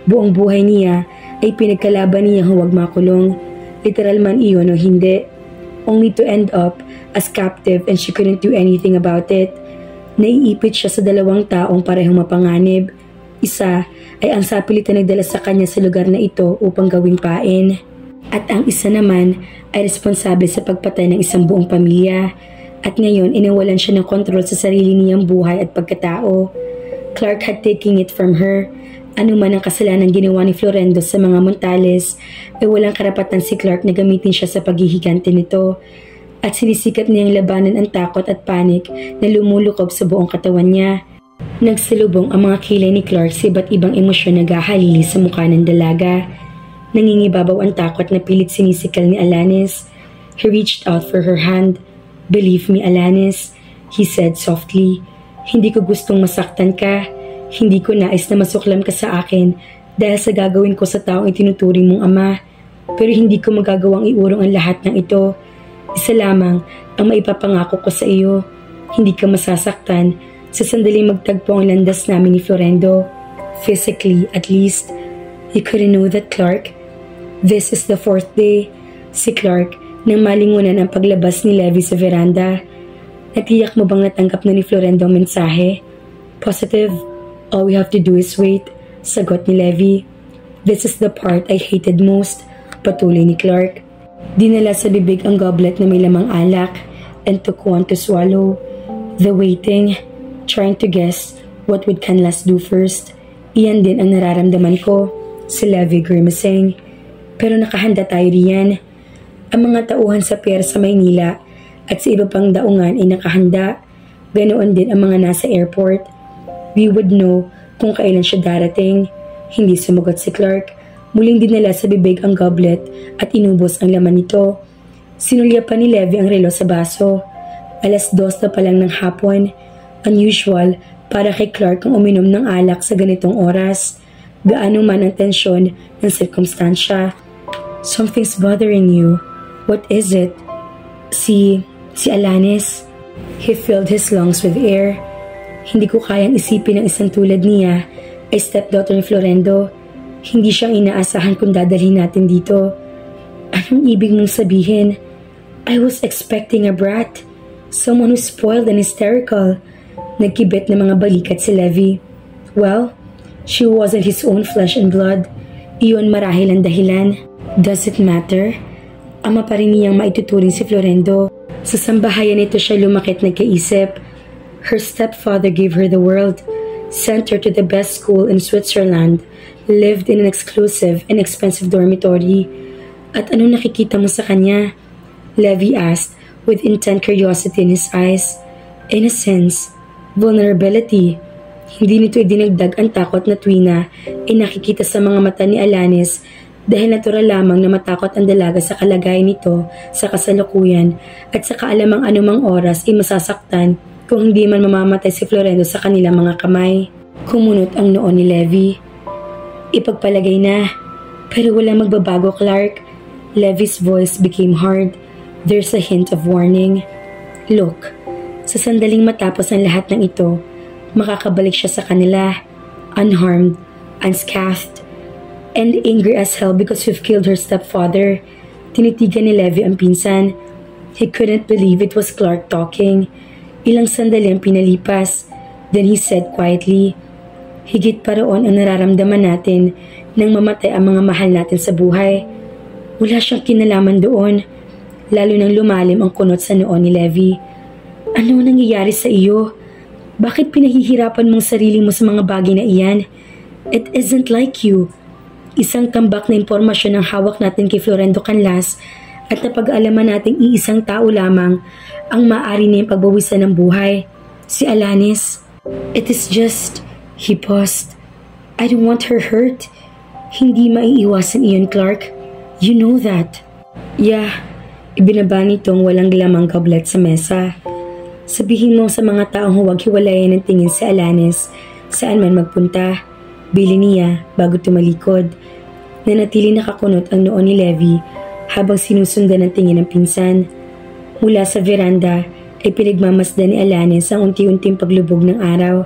Buong buhay niya ay pinagkalaban niya huwag makulong. Literal man iyon o hindi. Only to end up as captive and she couldn't do anything about it. Naiipit siya sa 2 taong parehong mapanganib. Isa ay ang sapilitan nagdala sa kanya sa lugar na ito upang gawing pain. At ang isa naman ay responsable sa pagpatay ng isang buong pamilya. At ngayon inawalan siya ng kontrol sa sarili niyang buhay at pagkatao. Clark had taken it from her. Ano man ang kasalanan ginawa ni Florendo sa mga Montales, ay walang karapatan si Clark na gamitin siya sa paghihigante nito. At sinisikap niyang labanan ang takot at panik na lumulukob sa buong katawan niya. Nagsalubong ang mga kilay ni Clark sa iba't ibang emosyon na gahalili sa mukha ng dalaga. Nangingibabaw ang takot na pilit sinisikal ni Alanis. He reached out for her hand. Believe me, Alanis, he said softly. Hindi ko gustong masaktan ka. Hindi ko nais na masuklam ka sa akin dahil sa gagawin ko sa taong itinuturing mong ama. Pero hindi ko magagawang iurong ang lahat ng ito. Isa lamang ang maipapangako ko sa iyo. Hindi ka masasaktan sa sandaling magtagpo ang landas namin ni Florendo. Physically, at least. You couldn't know that, Clark. This is the 4th day. Si Clark nang malingunan ang paglabas ni Levi sa veranda. Natiyak mo bang natanggap na ni Florendo ang mensahe? Positive. All we have to do is wait. Sagot ni Levi. This is the part I hated most. Patuloy ni Clark. Dinala sa bibig ang goblet na may lamang alak and took one to swallow. The waiting, trying to guess what would Canlas do first. Iyan din ang nararamdaman ko. Si Levi grimacing. Pero nakahanda tayo riyan. Ang mga tauhan sa pier sa Maynila at sa iba pang daungan ay nakahanda. Ganoon din ang mga nasa airport. We would know kung kailan siya darating. Hindi sumagot si Clark. Muling dinala sa bibig ang goblet at inubos ang laman nito. Sinulya pa ni Levi ang relo sa baso. 2:00 na pa lang ng hapon. Unusual para kay Clark ang uminom ng alak sa ganitong oras. Gaano man ang tensyon ng sirkumstansya. Something's bothering you. What is it? Si Alanis. He filled his lungs with air. Hindi ko kayang isipin ng isang tulad niya ay stepdaughter ni Florendo. Hindi siyang inaasahan kung dadalhin natin dito. Anong ibig mong sabihin? I was expecting a brat. Someone who's spoiled and hysterical. Nagkibit na mga balikat si Levi. Well, She wasn't his own flesh and blood. Iyon marahil ang dahilan. Does it matter? Ama pa rin niyang maituturing si Florendo. Sa sambahayan nito siya lumakit nagkaisip. Her stepfather gave her the world, sent her to the best school in Switzerland, lived in an exclusive and expensive dormitory. At ano nakikita mo sa kanya? Levi asked with intense curiosity in his eyes. Innocence, vulnerability. Hindi nito idinagdag ang takot na tuwina ay nakikita sa mga mata ni Alanis dahil natural lamang na matakot ang dalaga sa kalagayan nito sa kasalukuyan at sa kaalamang anumang oras ay masasaktan kung hindi man mamamatay si Florendo sa kanilang mga kamay. Kumunot ang noo ni Levi. Ipagpalagay na, pero walang magbabago, Clark. Levi's voice became hard. There's a hint of warning. Look, sa sandaling matapos ang lahat ng ito, makakabalik siya sa kanila, unharmed, unscathed, and angry as hell because you've killed her stepfather. Tinitigan ni Levi ang pinsan. He couldn't believe it was Clark talking. Ilang sandali ang pinalipas. Then he said quietly, higit pa roon ang nararamdaman natin nang mamatay ang mga mahal natin sa buhay. Wala siyang kinalaman doon, lalo nang lumalim ang kunot sa noo ni Levi. Ano nangyayari sa iyo? Bakit pinahihirapan mong sarili mo sa mga bagay na iyan? It isn't like you. Isang tambak na impormasyon ang hawak natin kay Florendo Canlas at napag-alaman nating iisang tao lamang ang maaari niyang pagbawisan ng buhay. Si Alanis. It is just, he paused. I don't want her hurt. Hindi maiiwasan iyon, Clark. You know that. Yeah, ibinaba nitong walang lamang goblet sa mesa. Sabihin mo sa mga taong huwag hiwalayan ng tingin si Alanis saan man magpunta. Bili niya bago tumalikod. Nanatili nakakunot ang noo ni Levi habang sinusundan ng tingin ng pinsan. Mula sa veranda ay pinagmamasdan ni Alanis ang unti-unting paglubog ng araw.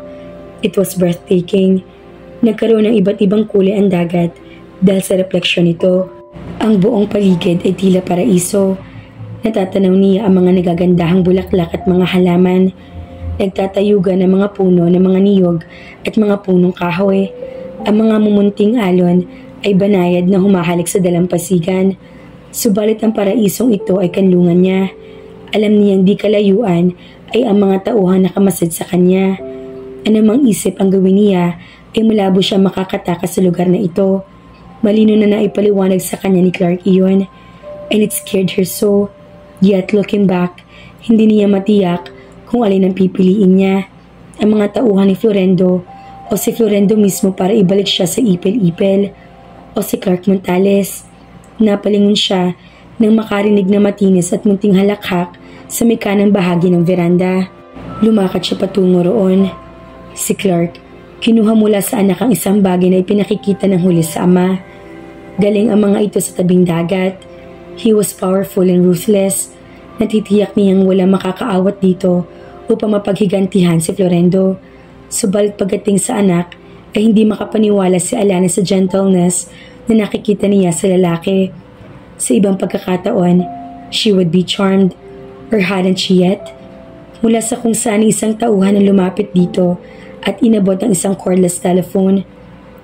It was breathtaking. Nagkaroon ng iba't ibang kulay ang dagat dahil sa refleksyon nito. Ang buong paligid ay tila paraiso. Natatanaw niya ang mga nagagandahang bulaklak at mga halaman. Nagtatayugan ng mga puno ng mga niyog at mga punong kahoy. Ang mga mumunting alon ay banayad na humahalik sa dalampasigan. Subalit ang paraisong ito ay kanlungan niya. Alam niyang di kalayuan ay ang mga tauhan na kamasid sa kanya. Anumang isip ang gawin niya ay malabo siya makakatakas sa lugar na ito. Malino na naipaliwanag sa kanya ni Clark iyon. And it scared her so. Yet looking back, hindi niya matiyak kung alin ang pipiliin niya. Ang mga tauhan ni Florendo o si Florendo mismo para ibalik siya sa ipil-ipil o si Clark Montales. Napalingon siya nang makarinig na matinis at munting halakhak sa may kanang bahagi ng veranda. Lumakad siya patungo roon. Si Clark, kinuha mula sa anak ang isang bagay na ipinakikita ng huli sa ama. Galing ang mga ito sa tabing dagat. He was powerful and ruthless. Natitiyak niyang wala makakaawat dito upang mapaghigantihan si Florendo. Subalit pagdating sa anak ay hindi makapaniwala si Alanis sa gentleness na nakikita niya sa lalaki. Sa ibang pagkakataon, she would be charmed, or hadn't she yet? Mula sa kung saan isang tauhan ang lumapit dito at inabot ang isang cordless telephone.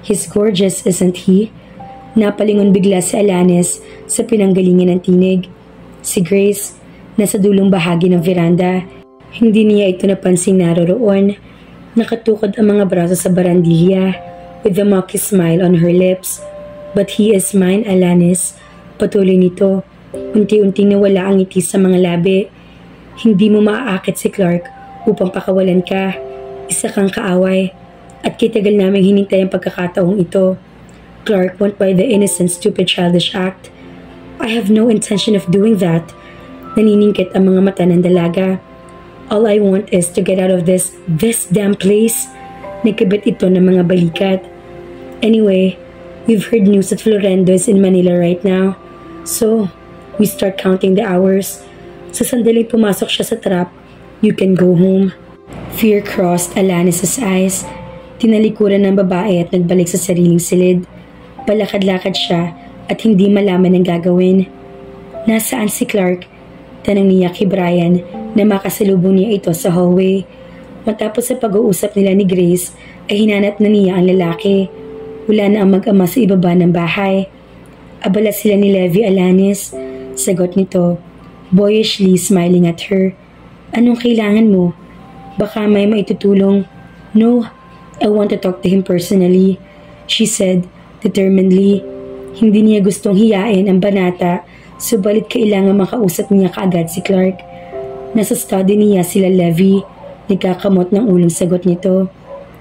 He's gorgeous, isn't he? Napalingon bigla si Alanis sa pinanggalingan ng tinig. Si Grace, nasa dulong bahagi ng veranda. Hindi niya ito napansing naroroon. Nakatukod ang mga braso sa barandilya with a mocking smile on her lips. But he is mine, Alanis. Patuloy nito. Unti-unting nawala ang ngiti sa mga labi. Hindi mo maaakit si Clark upang pakawalan ka. Isa kang kaaway. At kitagal naming hinintay ang pagkakataong ito. Clark won't buy the innocent, stupid, childish act. I have no intention of doing that. Naniningkit ang mga mata ng dalaga. All I want is to get out of this damn place. Nagkabit ito ng mga balikat. Anyway, we've heard news that Florendo is in Manila right now. So, we start counting the hours. Sa sandaling pumasok siya sa trap, you can go home. Fear crossed Alanis' eyes. Tinalikuran ng babae at nagbalik sa sariling silid. Palakad-lakad siya at hindi malaman ang gagawin. Nasaan si Clark? Tanong niya kay Brian na makasalubong niya ito sa hallway. Matapos sa pag-uusap nila ni Grace, ay hinanap na niya ang lalaki. Wala na ang mag-ama sa ibaba ng bahay. Abala sila ni Levi Alanis. Sagot nito, boyishly smiling at her. Anong kailangan mo? Baka may maitutulong. No, I want to talk to him personally, she said determinedly. Hindi niya gustong hiyain ang banata, subalit kailangan makausap niya kaagad si Clark. Nasa study niya sila Levi. Nagkakamot ng ulong sagot nito.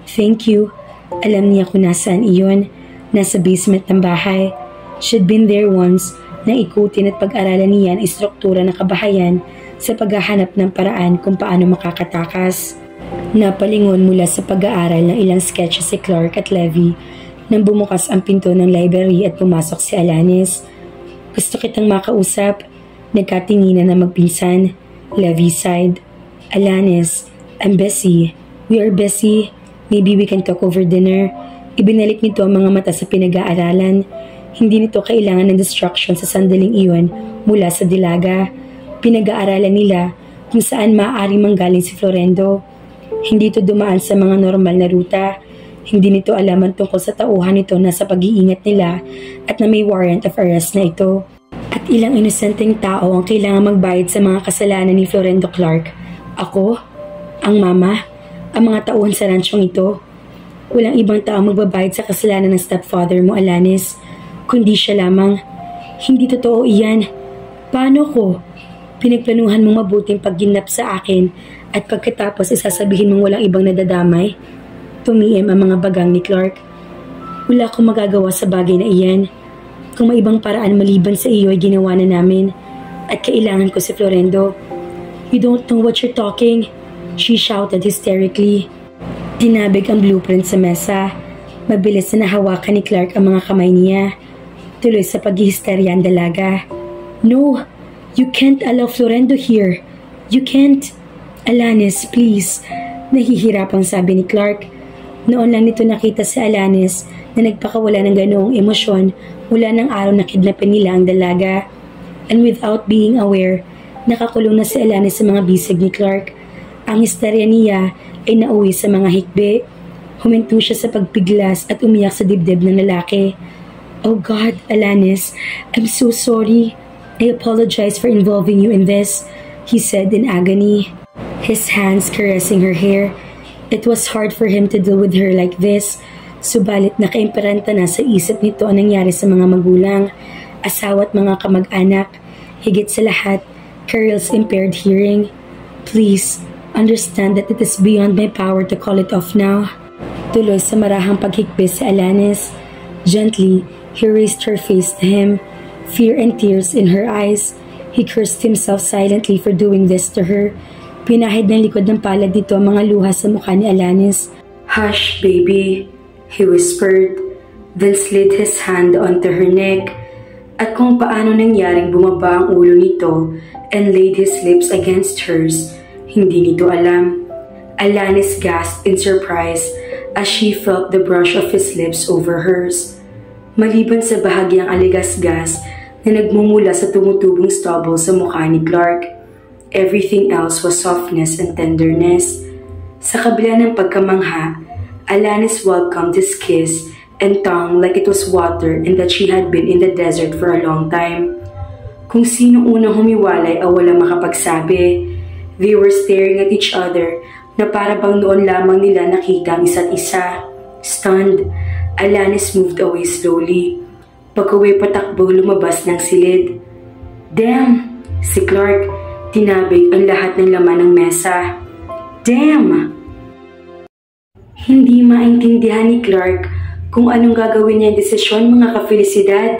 Thank you. Alam niya kung nasaan iyon. Nasa basement ng bahay. She'd been there once na ikutin at pag-aralan niya ang istruktura ng kabahayan sa paghahanap ng paraan kung paano makakatakas. Napalingon mula sa pag-aaral ng ilang sketches si Clark at Levi nang bumukas ang pinto ng library at pumasok si Alanis. Gusto kitang makausap. Nagkatinginan na magpinsan. Levi sighed. Alanis, I'm busy. We are busy. Maybe we can talk over dinner. Ibinalik nito ang mga mata sa pinag-aaralan. Hindi nito kailangan ng distraction sa sandaling iyon mula sa dilaga. Pinag-aaralan nila kung saan maaaring manggaling si Florendo. Hindi ito dumaan sa mga normal na ruta. Hindi nito alam ang tungkol sa tauhan nito na sa pag-iingat nila at na may warrant of arrest na ito. At ilang inosenteng tao ang kailangan magbayad sa mga kasalanan ni Florendo Clark. Ako? Ang mama? Ang mga tauhan sa ransyong ito? Walang ibang tao magbabayad sa kasalanan ng stepfather mo, Alanis, kundi siya lamang. Hindi totoo iyan. Paano ko? Pinagplanuhan mong mabuting pagginap sa akin at pagkatapos isasabihin mong walang ibang nadadamay? Tumiim ang mga bagang ni Clark. Wala akong magagawa sa bagay na iyan. Kung may ibang paraan maliban sa iyo ay ginawa na namin at kailangan ko si Florendo. You don't know what you're talking, she shouted hysterically. Tinabig ang blueprint sa mesa. Mabilis na nahawakan ni Clark ang mga kamay niya. Tuloy sa paghihisterya ang dalaga. No, you can't allow Florendo here. You can't. Alanis, please. Nahihirapang sabi ni Clark. Noon lang nito nakita si Alanis na nagpakawala ng ganoong emosyon mula ng araw na kidnapin nila ang dalaga. And without being aware, nakakulong na si Alanis sa mga bisig ni Clark. Ang histerya niya ay nauwi sa mga hikbi. Huminto siya sa pagpiglas at umiyak sa dibdib ng lalaki. Oh God, Alanis, I'm so sorry. I apologize for involving you in this, he said in agony. His hands caressing her hair. It was hard for him to deal with her like this. Subalit nakaimperanta na sa isip nito ang nangyari sa mga magulang, asawa at mga kamag-anak. Higit sa lahat, Carol's impaired hearing. Please, understand that it is beyond my power to call it off now. Tuloy sa marahang paghikbi si Alanis. Gently, he raised her face to him, fear and tears in her eyes. He cursed himself silently for doing this to her. Pinahid ng likod ng palad nito ang mga luha sa mukha ni Alanis. Hush, baby, he whispered, then slid his hand onto her neck. At kung paano nangyaring bumaba ang ulo nito and laid his lips against hers, hindi nito alam. Alanis gasped in surprise as she felt the brush of his lips over hers. Maliban sa bahagyang aligasgas na nagmumula sa tumutubong stubble sa mukha ni Clark, everything else was softness and tenderness. Sa kabila ng pagkamangha, Alanis welcomed his kiss and tongue like it was water and that she had been in the desert for a long time. Kung sino unang humiwalay ay walang makapagsabi. They were staring at each other na para bang noon lamang nila nakita ang isa't isa. Stunned, Alanis moved away slowly. Pag-uwi patakbo lumabas ng silid. Damn! Si Clark tinabig ang lahat ng laman ng mesa. Damn! Hindi maintindihan ni Clark kung anong gagawin niya ang desisyon, mga ka-Felicidad.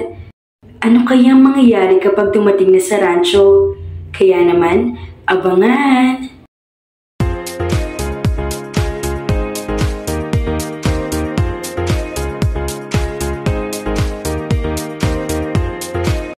Ano kayang mangyayari kapag dumating na sa rancho? Kaya naman, abangan!